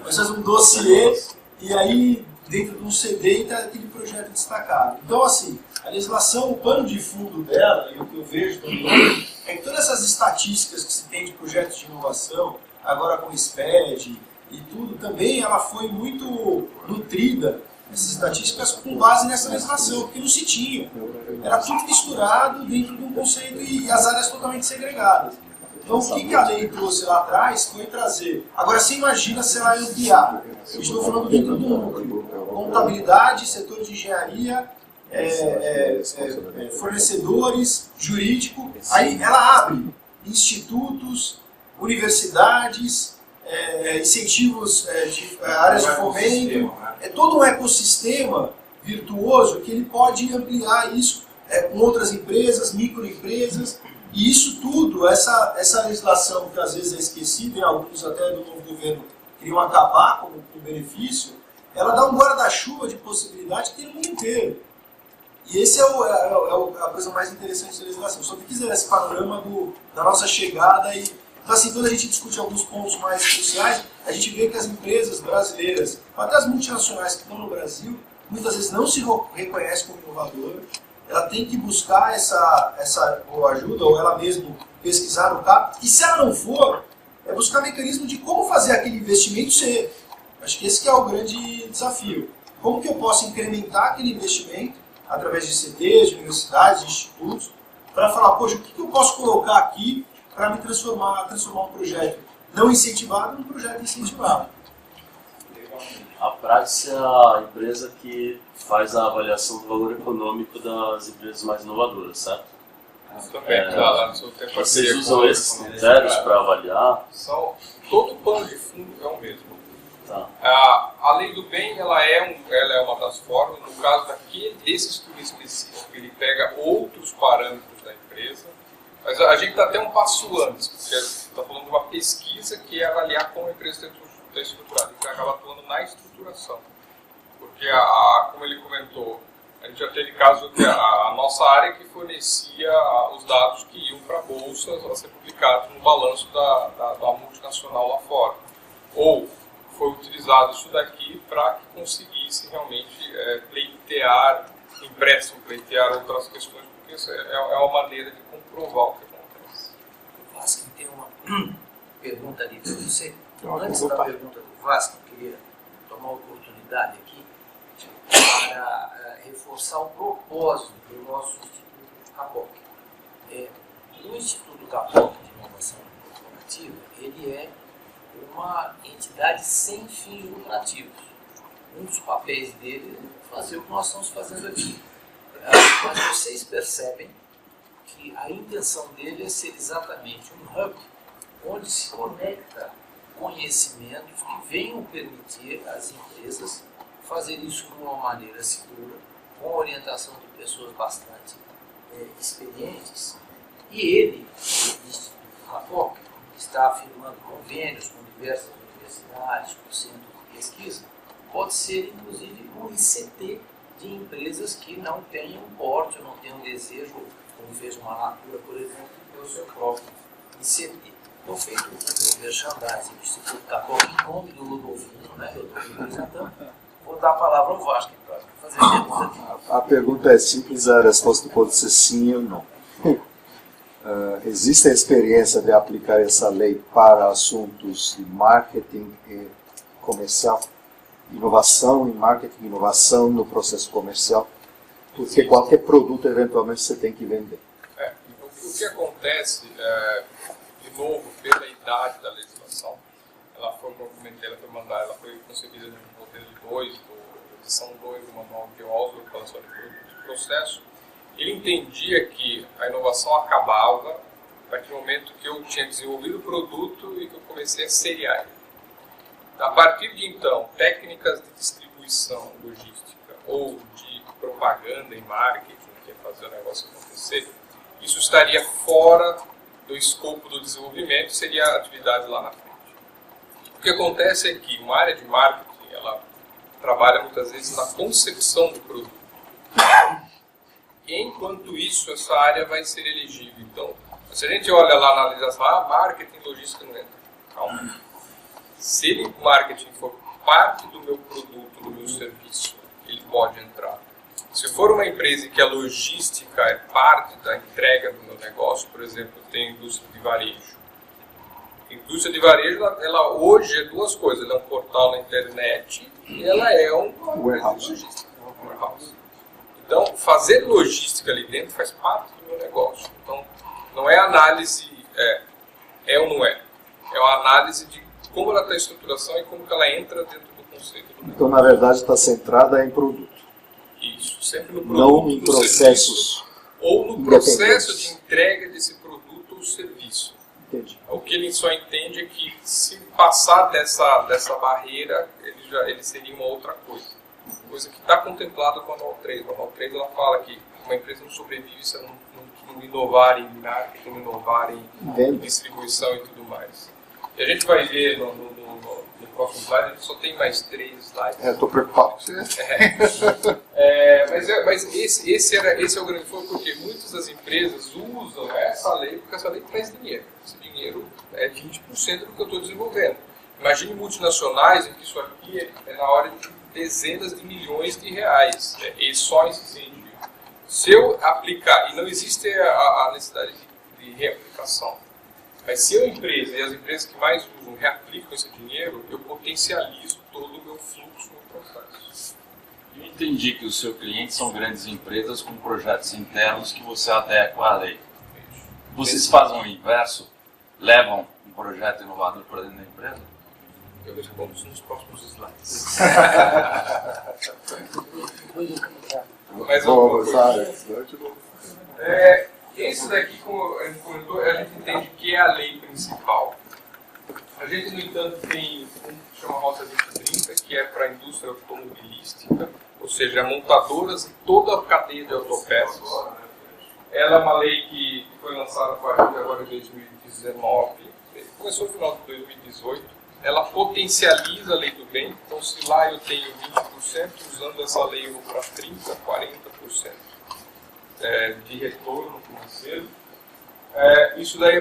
Você faz um dossiê, e aí dentro de um CD está aquele projeto destacado. Então, assim, a legislação, o pano de fundo dela, e o que eu vejo também, é que todas essas estatísticas que se tem de projetos de inovação, agora com o SPED e tudo, também ela foi muito nutrida, essas estatísticas, com base nessa legislação, porque não se tinha. Era tudo misturado dentro de um conceito e as áreas totalmente segregadas. Então, o que a lei trouxe lá atrás foi trazer. Agora, você imagina se ela ampliar. Estou falando dentro do núcleo. Contabilidade, setor de engenharia, fornecedores, jurídico. Aí ela abre institutos, universidades, incentivos de áreas de fomento. É todo um ecossistema virtuoso que ele pode ampliar isso com outras empresas, microempresas. E isso tudo, essa legislação que às vezes é esquecida, e alguns até do novo governo queriam acabar com o benefício, ela dá um guarda-chuva de possibilidade que tem no mundo inteiro. E esse é a coisa mais interessante da legislação. Só que quiser esse panorama da nossa chegada. Então, assim, quando a gente discute alguns pontos mais cruciais, a gente vê que as empresas brasileiras, até as multinacionais que estão no Brasil, muitas vezes não se reconhecem como inovadoras. Ela tem que buscar essa ajuda, ou ela mesma pesquisar no CAP. E se ela não for, é buscar mecanismo de como fazer aquele investimento ser. Acho que esse que é o grande desafio. Como que eu posso incrementar aquele investimento através de CTs, de universidades, de institutos, para falar, poxa, o que eu posso colocar aqui para me transformar um projeto não incentivado num projeto incentivado.
A Praxis é a empresa que faz a avaliação do valor econômico das empresas mais inovadoras, certo?
Também, claro,
vocês usam esses critérios para avaliar?
Todo o plano de fundo é o mesmo.
Tá.
A lei do bem, ela é uma das formas. No caso desse estudo específico, ele pega outros parâmetros da empresa, mas a gente está até um passo antes, porque está falando de uma pesquisa que é avaliar como a empresa está estruturada, que acaba atuando na estruturação. Porque, como ele comentou, a gente já teve caso que a nossa área que fornecia os dados que iam para a bolsa a ser publicados no balanço da multinacional lá fora. Ou foi utilizado isso daqui para que conseguisse realmente pleitear empréstimo, pleitear outras questões, porque isso é uma maneira de comprovar o que acontece.
O Vasco tem uma pergunta ali para você. Antes da pergunta do Vasco, eu queria tomar a oportunidade aqui para reforçar o propósito do nosso Instituto CAPOC. O Instituto CAPOC de Inovação Corporativa, ele é uma entidade sem fins lucrativos. Um dos papéis dele é fazer o que nós estamos fazendo aqui. Mas vocês percebem que a intenção dele é ser exatamente um hub onde se conecta conhecimentos que venham permitir às empresas fazer isso de uma maneira segura, com orientação de pessoas bastante experientes. E ele, o Instituto CAPOC, está firmando convênios com diversas universidades, com centros de pesquisa, pode ser inclusive um ICT de empresas que não tenham porte, ou não tenham desejo, como fez uma Natura, por exemplo, de ter o seu próprio ICT. Estou feito o merchandising do Instituto CAPOC em nome do Ludovino, né? Eu estou representando. Vou dar a palavra ao Vasco para fazer a pergunta aqui.
A pergunta é simples, a resposta pode ser sim ou não. Existe a experiência de aplicar essa lei para assuntos de marketing e comercial, inovação em marketing, inovação no processo comercial, porque qualquer produto eventualmente você tem que vender.
O que acontece, de novo, pela idade da legislação, ela foi, como eu comentei, ela foi concebida no modelo 2, edição 2 do manual de Oslo, que lançou do processo. Ele entendia que a inovação acabava partir do momento que eu tinha desenvolvido o produto e que eu comecei a seriar. A partir de então, técnicas de distribuição logística ou de propaganda e marketing, que é fazer o negócio acontecer, isso estaria fora do escopo do desenvolvimento, seria a atividade lá na frente. O que acontece é que uma área de marketing, ela trabalha muitas vezes na concepção do produto. Enquanto isso, essa área vai ser elegível. Então, se a gente olha lá na legislação, marketing e logística não entra. Calma. Se o marketing for parte do meu produto, do meu serviço, ele pode entrar. Se for uma empresa que a logística é parte da entrega do meu negócio, por exemplo, eu tenho indústria de varejo. A indústria de varejo, ela hoje é duas coisas. Ela é um portal na internet e ela é um warehouse. Então, fazer logística ali dentro faz parte do meu negócio. Então, não é análise é ou não é. É uma análise de como ela está a estruturação e como que ela entra dentro do conceito do negócio.
Então, na verdade, está centrada em produto.
Isso, sempre no produto,
não em processos
ou no processo de entrega desse produto ou serviço.
Entendi.
O que ele só entende é que se passar dessa barreira, ele seria uma outra coisa. Coisa que está contemplada com a Manual 3. A Manual 3 ela fala que uma empresa não sobrevive se ela não inovar em marketing, não inovar em distribuição e tudo mais. E a gente vai ver no próximo slide, a gente só tem mais 3 slides.
Estou preocupado com você.
Mas esse é o grande foco, porque muitas das empresas usam essa lei, porque essa lei traz dinheiro. Esse dinheiro é 20% do que eu estou desenvolvendo. Imagine multinacionais em que isso aqui é na ordem de dezenas de milhões de reais, e só esse incentivo. Se eu aplicar, e não existe a necessidade de reaplicação, mas se a empresa e as empresas que mais usam reaplicam esse dinheiro, eu potencializo todo o meu fluxo no processo.
Eu entendi que o seu cliente são grandes empresas com projetos internos que você adequa à lei. Vocês fazem o inverso? Levam um projeto inovador para dentro da empresa?
Eu respondo isso nos próximos slides. Mas esse daqui, como a gente comentou, a gente entende que é a lei principal. A gente, no entanto, tem um que chama Rota 2030, que é para a indústria automobilística, ou seja, montadoras e toda a cadeia de autopeças. Ela é uma lei que foi lançada a partir agora de 2019, começou no final de 2018. Ela potencializa a lei do bem, então se lá eu tenho 20%, usando essa lei eu vou para 30%, 40% de retorno financeiro. Isso daí é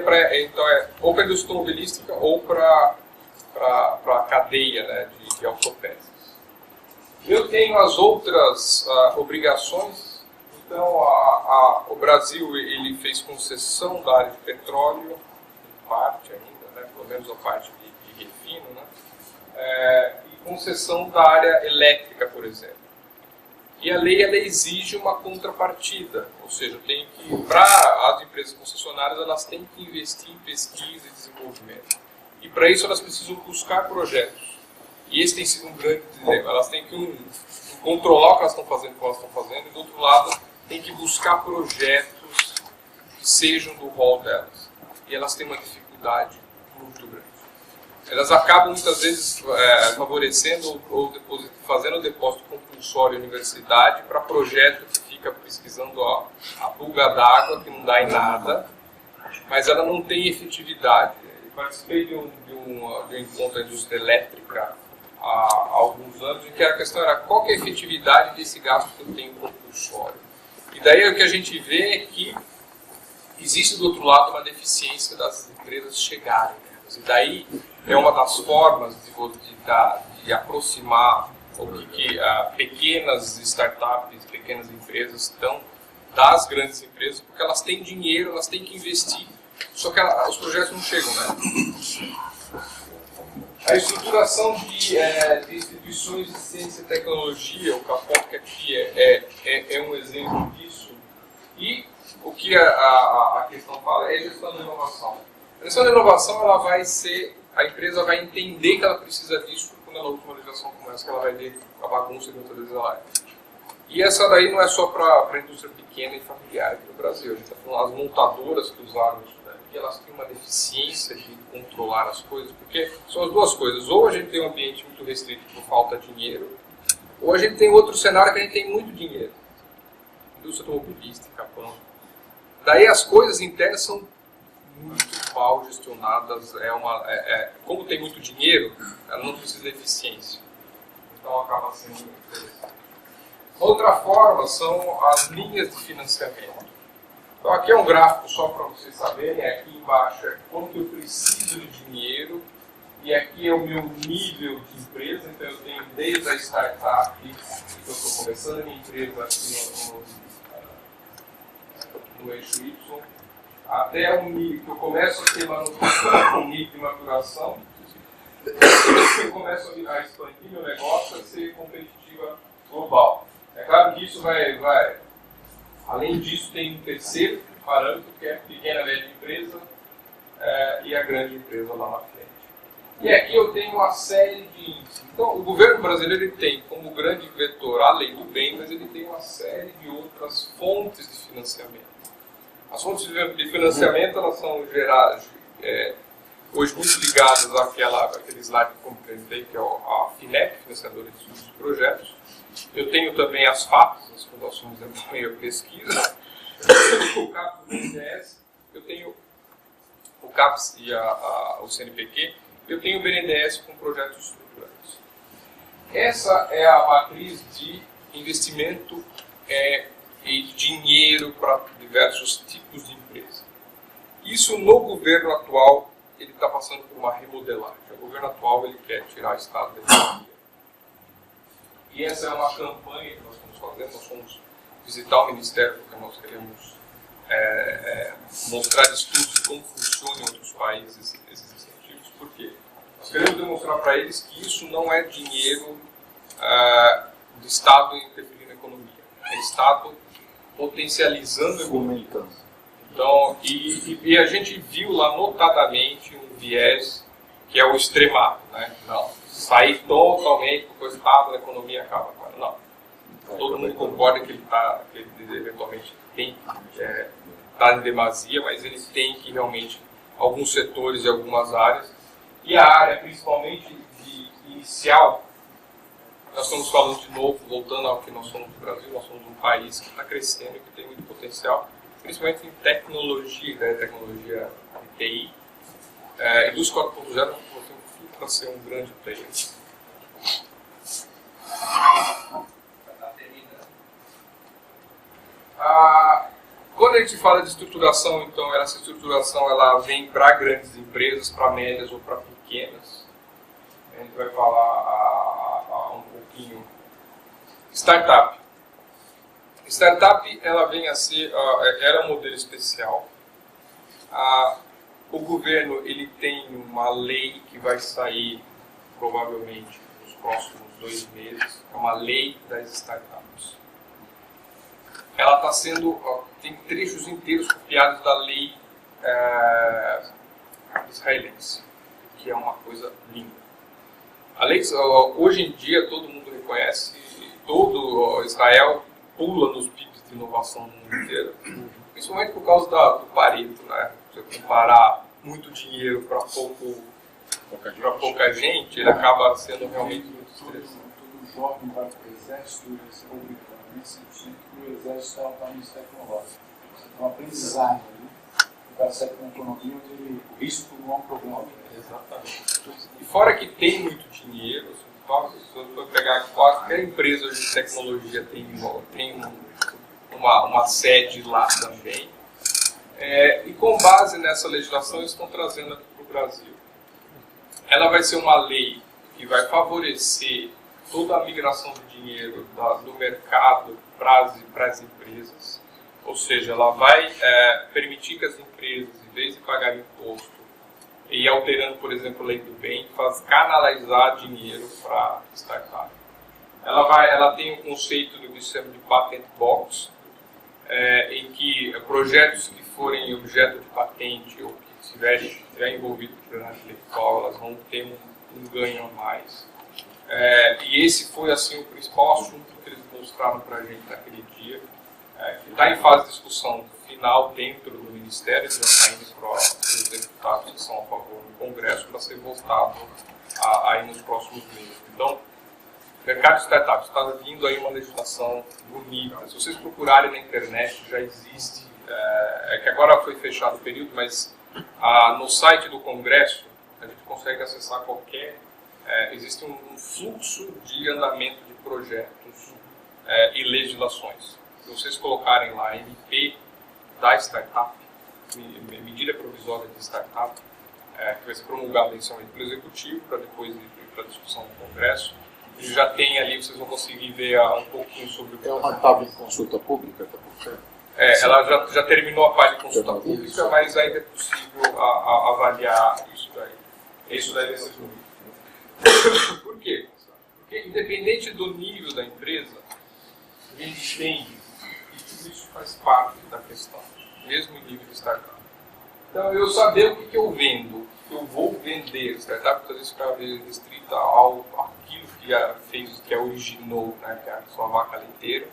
ou para a indústria automobilística ou para a cadeia, né, de autopeças. Eu tenho as outras obrigações. Então o Brasil ele fez concessão da área de petróleo, em parte ainda, né, pelo menos a parte de refino, né? E concessão da área elétrica, por exemplo. E a lei ela exige uma contrapartida, ou seja, para as empresas concessionárias elas têm que investir em pesquisa e desenvolvimento. E para isso elas precisam buscar projetos. E esse tem sido um grande dilema. Elas têm que controlar o que elas estão fazendo, e do outro lado têm que buscar projetos que sejam do rol delas. E elas têm uma dificuldade muito grande. Elas acabam muitas vezes favorecendo ou fazendo o depósito compulsório em universidade para projeto que fica pesquisando a pulga d'água, que não dá em nada, mas ela não tem efetividade. Eu participei de um encontro da indústria elétrica há alguns anos, em que a questão era qual que é a efetividade desse gasto que eu tenho compulsório. E daí o que a gente vê é que existe do outro lado uma deficiência das empresas chegarem. E daí é uma das formas de aproximar o que pequenas startups, pequenas empresas estão das grandes empresas, porque elas têm dinheiro, elas têm que investir, só que os projetos não chegam, né? A estruturação de instituições de ciência e tecnologia, o CAPOC aqui é um exemplo disso, e o que a questão fala é gestão da inovação. A gestão da inovação ela vai ser, a empresa vai entender que ela precisa disso quando ela usa uma legislação como essa, que ela vai ver a bagunça que muitas vezes ela é. E essa daí não é só para a indústria pequena e familiar aqui no Brasil. A gente está falando das montadoras que usaram isso daí. que elas têm uma deficiência de controlar as coisas, porque são as duas coisas. Ou a gente tem um ambiente muito restrito por falta de dinheiro, ou a gente tem outro cenário que a gente tem muito dinheiro. Indústria automobilística, Japão. Daí as coisas internas são muito mal gestionadas. Como tem muito dinheiro, ela não precisa de eficiência. Então acaba sendo muito interessante. Outra forma são as linhas de financiamento. Então aqui é um gráfico só para vocês saberem. Aqui embaixo é quanto eu preciso de dinheiro. E aqui é o meu nível de empresa. Então eu tenho desde a startup que eu estou começando a minha empresa aqui no eixo Y, até um nível que eu começo a ter um nível de maturação, eu começo a expandir meu negócio a ser competitiva global. É claro que isso vai. Além disso, tem um terceiro parâmetro, que é a pequena e média empresa e a grande empresa lá na frente. E aqui eu tenho uma série de índices. Então, o governo brasileiro ele tem como grande vetor a lei do bem, mas ele tem uma série de outras fontes de financiamento. As fontes de financiamento elas são geradas, hoje muito ligadas àquele slide que eu comentei, que é a FINEP, Financiadora de Estudos e Projetos. Eu tenho também as FAPs, as Fundações de Apoio à Pesquisa, o CAPES e o BNDES, eu tenho o CAPES e o CNPq, eu tenho o BNDES com projetos estruturantes. Essa é a matriz de investimento e dinheiro para diversos tipos de empresa. Isso no governo atual, ele está passando por uma remodelagem. O governo atual ele quer tirar o Estado da economia. E essa é uma campanha que nós estamos fazendo. Nós fomos visitar o Ministério porque nós queremos mostrar estudos de como funcionam em outros países esses incentivos. Por quê? Nós queremos demonstrar para eles que isso não é dinheiro do Estado interferindo na economia. É o Estado potencializando a economia. Então, e a gente viu lá notadamente um viés que é o extremado, né? Não, sair totalmente porque o Estado da economia acaba com ela. Não. Todo mundo concorda que ele eventualmente tem que estar em demasia, mas ele tem que realmente, alguns setores e algumas áreas, e a área principalmente inicial. Nós estamos falando de novo, voltando ao que nós somos no Brasil, nós somos um país que está crescendo e que tem muito potencial, principalmente em tecnologia, tecnologia de TI. Indústria 4.0 tem tudo para ser um grande player. Quando a gente fala de estruturação, então, essa estruturação ela vem para grandes empresas, para médias ou para pequenas. A gente vai falar um pouquinho. Startup. Startup, ela vem a ser, era um modelo especial. O governo, ele tem uma lei que vai sair, provavelmente, nos próximos 2 meses. É uma lei das startups. Ela está sendo, tem trechos inteiros copiados da lei israelense, que é uma coisa linda. A lei, hoje em dia, todo mundo reconhece, todo Israel pula nos PIBs de inovação no mundo inteiro, principalmente por causa do Pareto, né? Se você comparar muito dinheiro para pouca gente, ele acaba sendo realmente muito estressante.
Todo jovem vai para o exército, ele se obrigatoriamente 100% que o exército é altamente tecnológico. É um aprendizado, né? O cara sai para uma economia onde o risco não é um problema.
Exatamente. E fora que tem muito dinheiro, se você for pegar qualquer empresa de tecnologia tem uma sede lá também. E com base nessa legislação eles estão trazendo aqui para o Brasil. Ela vai ser uma lei que vai favorecer toda a migração de dinheiro do mercado para as empresas. Ou seja, ela vai permitir que as empresas, em vez de pagar imposto, e alterando, por exemplo, a lei do bem, faz canalizar dinheiro para startup. Ela tem um conceito do que se chama de patent box, em que projetos que forem objeto de patente ou que estiver envolvido com propriedade intelectual, elas vão ter um ganho a mais. E esse foi assim o principal assunto que eles mostraram para a gente naquele dia, que está em fase de discussão final dentro do Ministério, já está indo para deputados que são a favor no Congresso para ser votado aí nos próximos meses. Então, mercado de startups, está vindo aí uma legislação bonita. Se vocês procurarem na internet, já existe, é que agora foi fechado o período, mas no site do Congresso a gente consegue acessar existe um fluxo de andamento de projetos e legislações. Se vocês colocarem lá MP da startup, medida provisória de startup, que vai ser promulgada inicialmente pelo Executivo, para depois ir para a discussão no Congresso, ele já tem ali, vocês vão conseguir ver um pouquinho sobre o que
uma estava em consulta pública?
Ela já terminou a parte de consulta pública, mas ainda é possível avaliar isso daí. Isso daí vai ser bonito. Por quê? Porque, independente do nível da empresa, a gente entende que tudo isso faz parte da questão, mesmo em nível de startup. Então, eu saber o que eu vendo, que eu vou vender, startup muitas vezes fica restrita àquilo que originou, né, que é a sua vaca leiteira,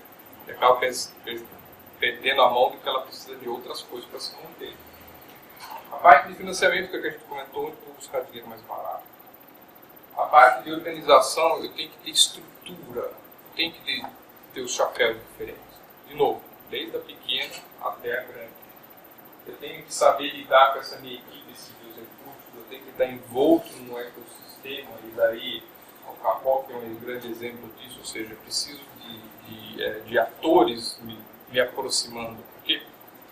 e acaba perdendo a mão de que ela precisa de outras coisas para se manter. A parte de financiamento, que a gente comentou, eu vou buscar dinheiro mais barato. A parte de organização, eu tenho que ter estrutura, eu tenho que ter os chapéus diferentes. De novo, desde a pequena até a grande. Eu tenho que saber lidar com essa minha equipe, decidir os recursos, eu tenho que estar envolto no ecossistema, e daí o Capoc é um grande exemplo disso, ou seja, eu preciso de atores me aproximando, porque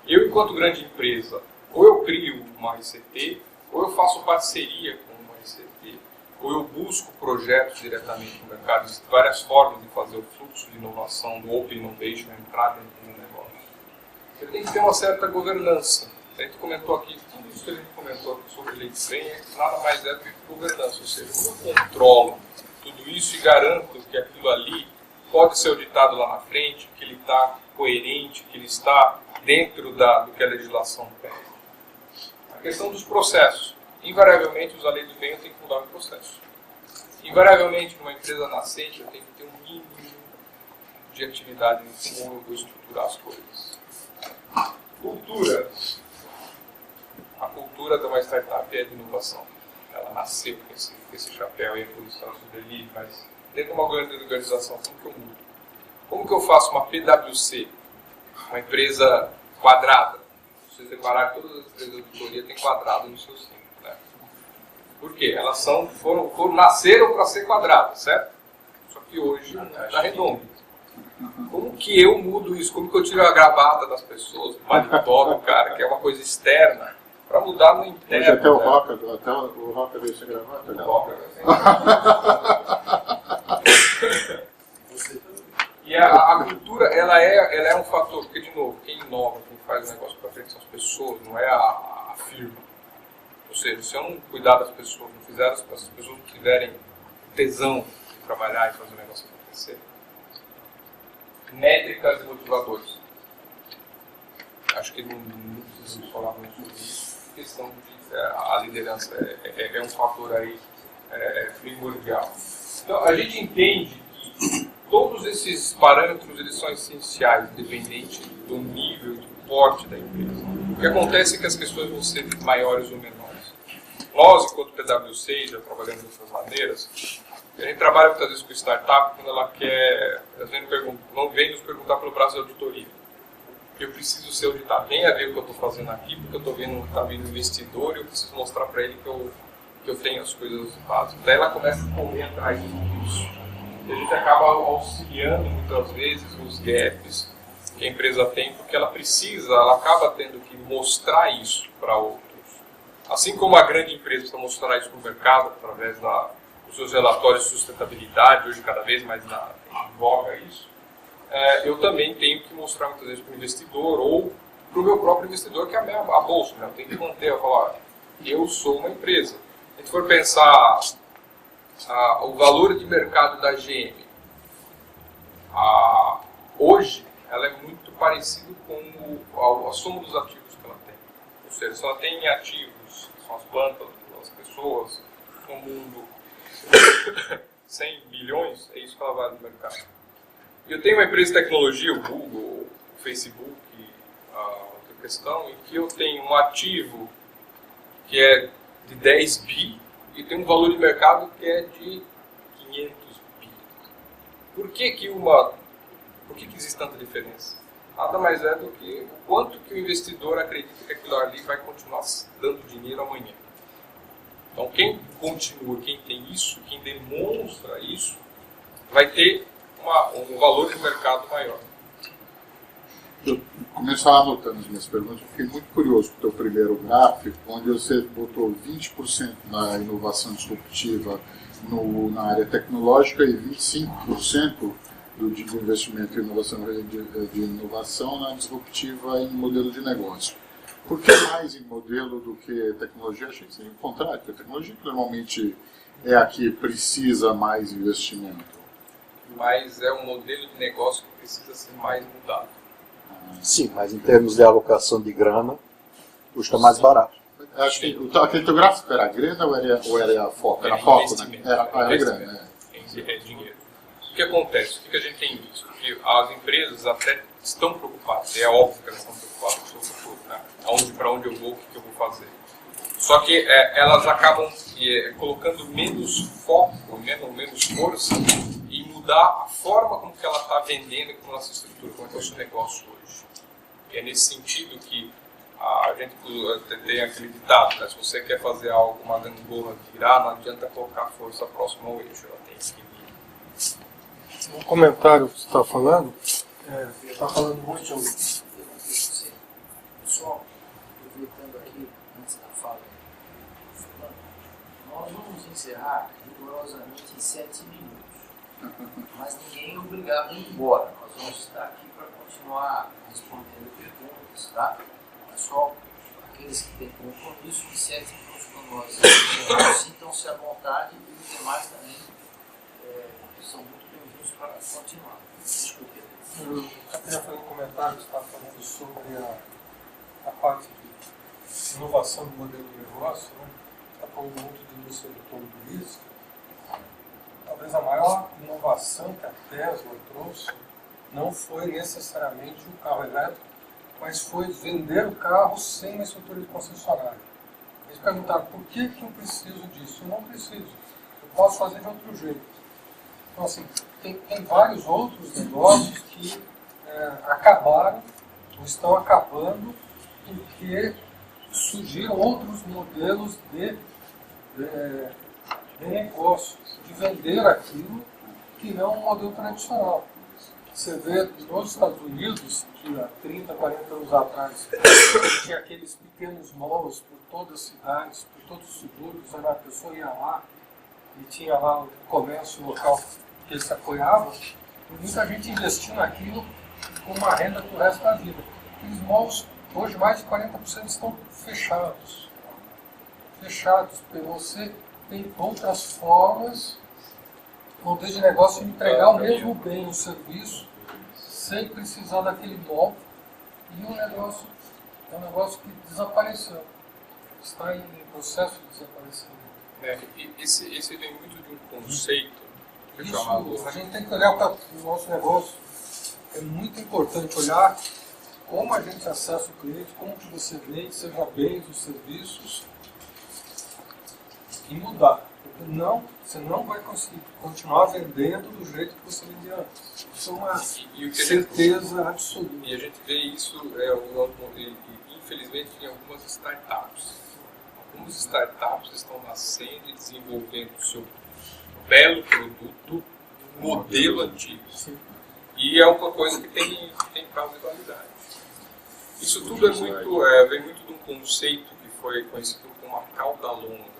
eu, enquanto grande empresa, ou eu crio uma ICT, ou eu faço parceria com uma ICT, ou eu busco projetos diretamente no mercado. Existem várias formas de fazer o fluxo de inovação, do Open Innovation, entrar dentro do negócio. Você tem que ter uma certa governança. A gente comentou aqui, tudo isso que a gente comentou aqui sobre lei de senha, nada mais é do que governança, ou seja, eu controlo tudo isso e garanto que aquilo ali pode ser auditado lá na frente, que ele está coerente, que ele está dentro do que a legislação pede. A questão dos processos. Invariavelmente, os leis do bem eu tenho que mudar o processo. Invariavelmente, numa empresa nascente, eu tenho que ter um mínimo de atividade em como eu vou estruturar as coisas. Cultura. A cultura de uma startup é de inovação. Ela nasceu com esse chapéu e é por isso que ela sobrevive, mas dentro de uma grande organização, como que eu mudo? Como que eu faço uma PwC, uma empresa quadrada? Se vocês repararem, todas as empresas de auditoria têm quadrado no seu símbolo, né? Por quê? Elas nasceram para ser quadradas, certo? Só que hoje está redondo. Como que eu mudo isso? Como que eu tiro a gravata das pessoas, o paletó do cara, que é uma coisa externa, para mudar no interno?
Hoje até o Roca veio sem gravata.
O Roca veio sem gravata. E a cultura, ela é um fator, porque, de novo, quem inova, quem faz o negócio para frente são as pessoas, não é a firma. Ou seja, se eu não cuidar das pessoas, não fizer as pessoas não tiverem tesão de trabalhar e fazer o negócio acontecer. Métricas e motivadores. Acho que não preciso falar muito sobre isso. A questão de a liderança é um fator aí primordial. Então, a gente entende que todos esses parâmetros eles são essenciais, independente do nível e do porte da empresa. O que acontece é que as questões vão ser maiores ou menores. Nós, enquanto PwC, já trabalhamos de outras maneiras, a gente trabalha muitas vezes com startup quando ela quer, às vezes não vem nos perguntar pelo prazo de auditoria. Eu preciso ser auditado. Tem a ver com o que eu estou fazendo aqui, porque eu estou vendo que está vindo investidor e eu preciso mostrar para ele que eu tenho as coisas básicas. Daí ela começa a correr atrás disso. E a gente acaba auxiliando muitas vezes os gaps que a empresa tem, porque ela acaba tendo que mostrar isso para outros. Assim como a grande empresa precisa mostrar isso para o mercado, através dos seus relatórios de sustentabilidade, hoje cada vez mais em voga isso, eu também tenho que mostrar muitas vezes para o investidor ou para o meu próprio investidor, que é a bolsa. Né? Eu tenho que manter, eu falar, eu sou uma empresa. Se a gente for pensar o valor de mercado da GM, hoje ela é muito parecido com a soma dos ativos que ela tem. Ou seja, se ela tem ativos, que são as plantas, as pessoas, no mundo, 100 bilhões, é isso que ela vale no mercado. E eu tenho uma empresa de tecnologia, o Google, o Facebook, outra questão, em que eu tenho um ativo que é de 10 bi e tem um valor de mercado que é de 500 bi. Por que existe tanta diferença? Nada mais é do que o quanto que o investidor acredita que aquilo ali vai continuar dando dinheiro amanhã. Então quem continua, quem tem isso, quem demonstra isso, vai ter um valor de mercado maior.
Eu começar anotando as minhas perguntas, eu fiquei muito curioso com o teu primeiro gráfico, onde você botou 20% na inovação disruptiva na área tecnológica e 25% do investimento em inovação na disruptiva em modelo de negócio. Por que mais em modelo do que tecnologia? Achei que seria o contrário, porque a tecnologia normalmente é a que precisa mais investimento.
Mas é um modelo de negócio que precisa ser mais mudado.
Sim, mas em termos de alocação de grana, custa mais barato.
Acho que aquele teu gráfico era a grana ou era foco? Era foco, né? Era grana.
É dinheiro. O que acontece? O que a gente tem visto? Que as empresas até estão preocupadas, é óbvio que elas estão preocupadas com o seu futuro, né? Para onde eu vou, o que eu vou fazer. Só que elas acabam colocando menos foco, menos força em mudar a forma como que ela está vendendo e como ela se estrutura, como é que é o seu negócio hoje. E é nesse sentido que a gente tem aquele ditado, né? Se você quer fazer algo, uma gangorra virar, não adianta colocar força próxima ao eixo, ela tem que vir.
Um comentário que você está falando, está falando muito sobre...
Pessoal, aproveitando aqui, antes da fala, nós vamos encerrar rigorosamente em 7 minutos. Mas ninguém é obrigado a ir embora. Nós vamos estar aqui para continuar respondendo perguntas, tá? É só aqueles que têm compromisso de 7 minutos com nós. Sintam-se à vontade e os demais também são muito bem-vindos para continuar. Desculpe.
Eu queria fazer um comentário que você estava falando sobre a parte de inovação do modelo de negócio, né? Está falando muito de indústria automobilística. Talvez a maior inovação que a Tesla trouxe não foi necessariamente o carro elétrico, mas foi vender o carro sem uma estrutura de concessionária. Eles perguntaram, por que eu preciso disso? Eu não preciso. Eu posso fazer de outro jeito. Então, assim, tem vários outros negócios que acabaram, ou estão acabando, porque surgiram outros modelos de negócio, de vender aquilo que não é um modelo tradicional. Você vê nos Estados Unidos, que há 30, 40 anos atrás, tinha aqueles pequenos malls por todas as cidades, por todos os subúrbios, onde a pessoa ia lá e tinha lá o comércio local que eles se apoiavam, e muita gente investiu naquilo com uma renda para o resto da vida. Aqueles malls, hoje mais de 40% estão fechados. Fechados, porque você tem outras formas, modelo de negócio de entregar o mesmo bem, o serviço, sem precisar daquele mall. E o negócio é um negócio que desapareceu. Está em processo de desaparecimento.
Esse vem muito de um conceito.
Isso, a gente tem que olhar para o nosso negócio. É muito importante olhar como a gente acessa o cliente, como que você vende, seja bens os serviços, e mudar. Porque você não vai conseguir continuar vendendo do jeito que você vendia antes. Isso é uma certeza absoluta.
E a gente vê isso, infelizmente, em algumas startups. Algumas startups estão nascendo e desenvolvendo o seu belo produto, modelo antigo.
Sim.
E é uma coisa que tem prazo de validade. Isso tudo vem muito de um conceito que foi conhecido como a cauda longa.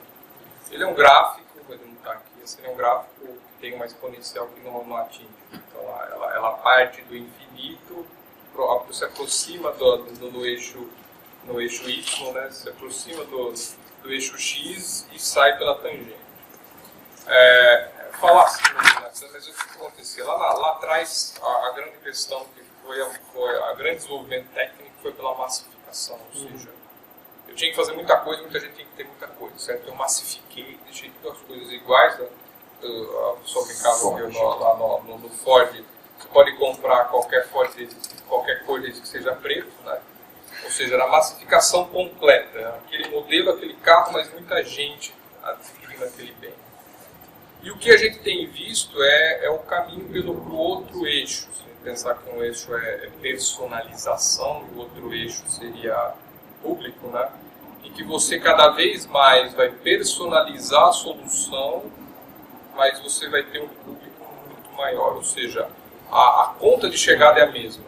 Ele é um gráfico, ele não está aqui, assim, é um gráfico que tem uma exponencial que não atinge. Então ela parte do infinito, se aproxima no eixo Y, né? Se aproxima do eixo X e sai pela tangente. Falar assim, mas o que acontecia? Lá atrás, a grande questão que foi a grande desenvolvimento técnico foi pela massificação, ou seja, eu tinha que fazer muita coisa, muita gente tinha que ter muita coisa, certo? Eu massifiquei, deixei todas as coisas iguais, né? A pessoa brincava lá no Ford, você pode comprar qualquer Ford, qualquer cor desde que seja preto, né? Ou seja, na massificação completa. Aquele modelo, aquele carro, mas muita gente adquirindo aquele bem. E o que a gente tem visto é o caminho pro outro eixo. Se pensar que um eixo é personalização e o outro eixo seria público, né? Em que você cada vez mais vai personalizar a solução, mas você vai ter um público muito maior. Ou seja, a conta de chegada é a mesma.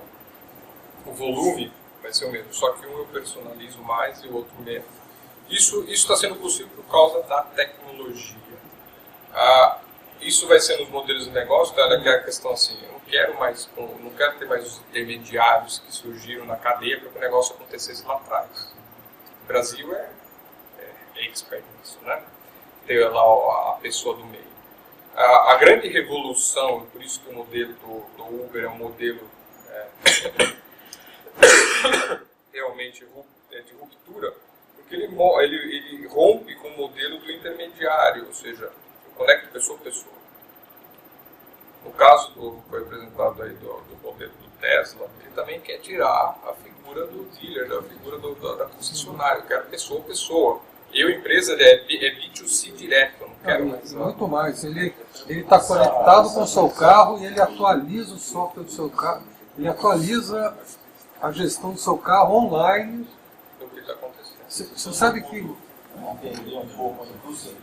O volume vai ser o mesmo, só que um eu personalizo mais e o outro menos. Isso está sendo possível por causa da tecnologia. Isso vai ser nos modelos de negócio, tá? É a questão assim, eu não quero ter mais os intermediários que surgiram na cadeia para que o negócio acontecesse lá atrás. O Brasil é expert nisso, né? Ter lá a pessoa do meio. A grande revolução, por isso que o modelo do Uber é um modelo realmente de ruptura, porque ele rompe com o modelo do intermediário, ou seja, conecta pessoa a pessoa. No caso que foi apresentado aí do modelo do Tesla, ele também quer tirar a figura do dealer, a figura da concessionária. Eu quero pessoa a pessoa. Eu, empresa, é B2C direto, eu não quero mais.
Muito mais. Ele está conectado com o seu carro e ele atualiza o software do seu carro. Ele atualiza a gestão do seu carro online.
Do que está acontecendo.
Você sabe que...
Entender um pouco a indústria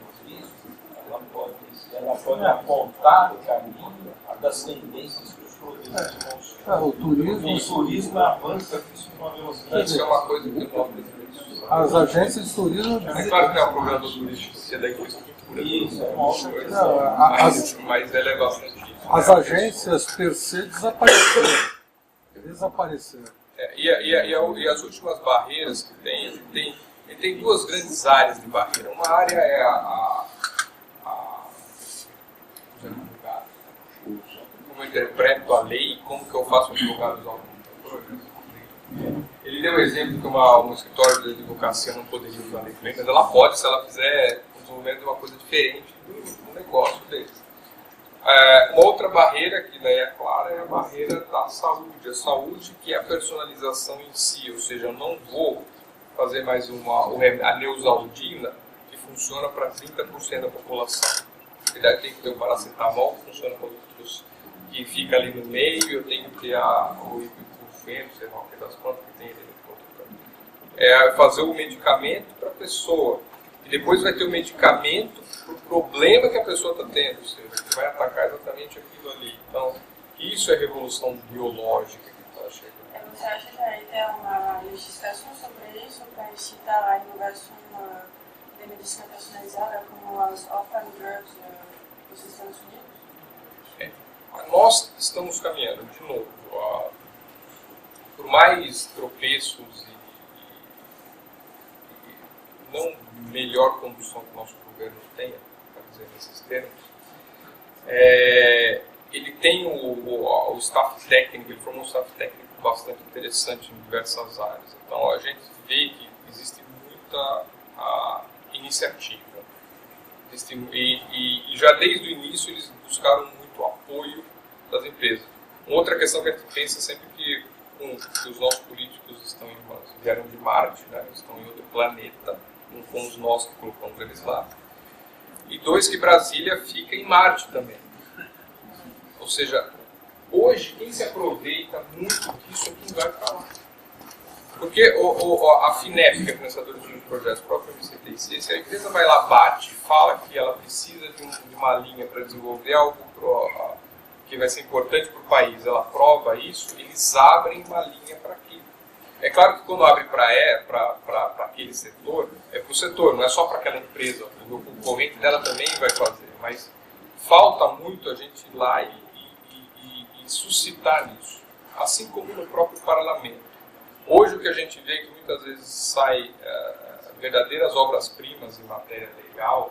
ela pode apontar o caminho das tendências que os produtos vão surgir.
O turismo...
O turismo avança isso com uma velocidade.
Isso é uma coisa que nós
as agências de turismo...
É claro que não é um problema do turístico, se é da infraestrutura.
Isso, é uma outra coisa.
Mas ela é bastante isso.
As agências per se desapareceram.
E as últimas barreiras que tem duas grandes áreas de barreira. Uma área é como eu interpreto a lei e como que eu faço um advogado usar o computador. Ele deu o exemplo que um escritório de advocacia não poderia usar a lei, mas ela pode se ela fizer o desenvolvimento de uma coisa diferente do negócio deles. Uma outra barreira que daí é clara é a barreira da saúde. A saúde que é a personalização em si, ou seja, eu não vou fazer mais a Neosaldina que funciona para 30% da população. Na verdade tem que ter o paracetamol que funciona para outros, que fica ali no meio, eu tenho que ter o ibuprofeno, sei lá o que das quantas que tem ali no é fazer o medicamento para a pessoa. E depois vai ter o medicamento para o problema que a pessoa está tendo, ou seja, que vai atacar exatamente aquilo ali. Então, isso é revolução biológica que está chegando.
Você acha que aí tem uma legislação sobre isso para incitar a inovação de medicina personalizada como as orphan drugs dos Estados Unidos?
Nós estamos caminhando, de novo, por mais tropeços e não melhor condução que o nosso governo tenha, para dizer nesses termos, ele tem o staff técnico, ele formou um staff técnico bastante interessante em diversas áreas. Então a gente vê que existe muita iniciativa. E já desde o início eles buscaram muito apoio das empresas. Uma outra questão que a gente pensa sempre que os nossos políticos vieram de Marte, né? Estão em outro planeta, não fomos nós que colocamos eles lá. E dois, que Brasília fica em Marte também. Ou seja, hoje quem se aproveita muito disso é quem vai para lá. Porque a FINEP, que é a Financiadora de Projetos, o próprio MCTC, se a empresa vai lá, bate, fala que ela precisa de uma linha para desenvolver algo que vai ser importante para o país, ela prova isso, eles abrem uma linha para aquilo. É claro que quando abre para aquele setor, é para o setor, não é só para aquela empresa, o concorrente dela também vai fazer, mas falta muito a gente ir lá e suscitar isso, assim como no próprio parlamento. Hoje o que a gente vê é que muitas vezes sai verdadeiras obras-primas em matéria legal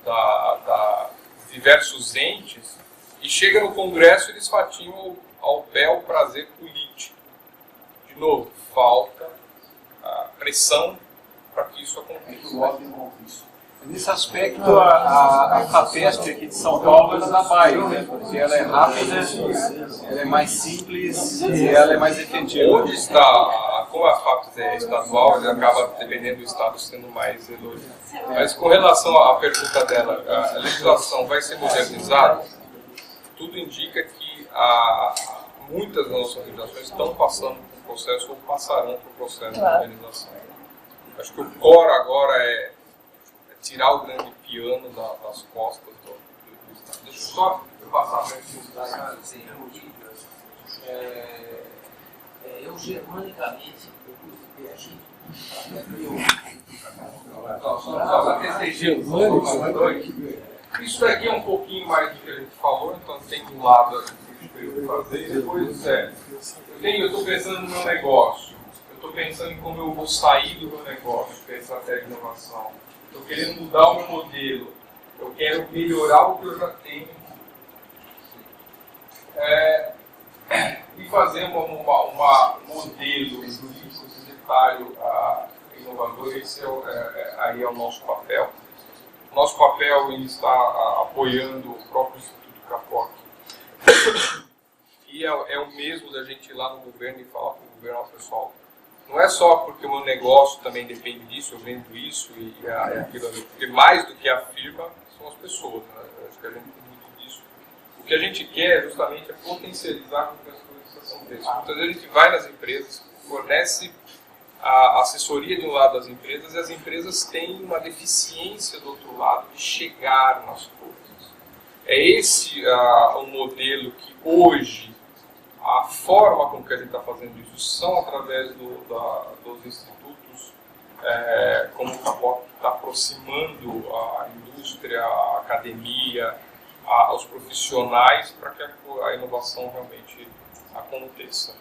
da diversos entes e chega no Congresso e eles fatiam ao bel prazer político. De novo, falta pressão para que isso aconteça.
Nesse aspecto, a FAPESP aqui de São Paulo ela dá baile, né? Porque ela é rápida, ela é mais simples e ela é mais efetiva.
Onde está a como a FAPES é estadual, ele acaba, dependendo do estado, sendo mais elogiado. Mas com relação à pergunta dela, a legislação vai ser modernizada? Tudo indica que muitas das nossas legislações estão passando por um processo ou passarão por um processo de modernização. Acho que o core agora é tirar o grande piano das costas do Estado. Deixa eu só passar para aqui os dados.
Eu germanicamente, inclusive a gente,
só para TCG, isso daqui é um pouquinho mais do que a gente falou, então tem um lado aqui que eu fazer, depois eu estou pensando no meu negócio, eu estou pensando em como eu vou sair do meu negócio, que é a estratégia de inovação, estou querendo mudar o meu modelo, eu quero melhorar o que eu já tenho, e fazer um modelo societário inovador. Esse aí é o nosso papel. Nosso papel ele está apoiando o próprio Instituto CAPOC. E é o mesmo da gente ir lá no governo e falar para o governo, pessoal, não é só porque o meu negócio também depende disso, eu vendo isso e aquilo ali, porque mais do que a firma são as pessoas, né? Acho que a gente tem muito disso. O que a gente quer justamente é potencializar com que as coisas são feitas. Muitas vezes a gente vai nas empresas, fornece a assessoria de um lado das empresas e as empresas têm uma deficiência do outro lado de chegar nas coisas. É esse o modelo que hoje, a forma com que a gente está fazendo isso são através dos institutos, como o CAPOC está aproximando a indústria, a academia, aos profissionais para que a inovação realmente aconteça.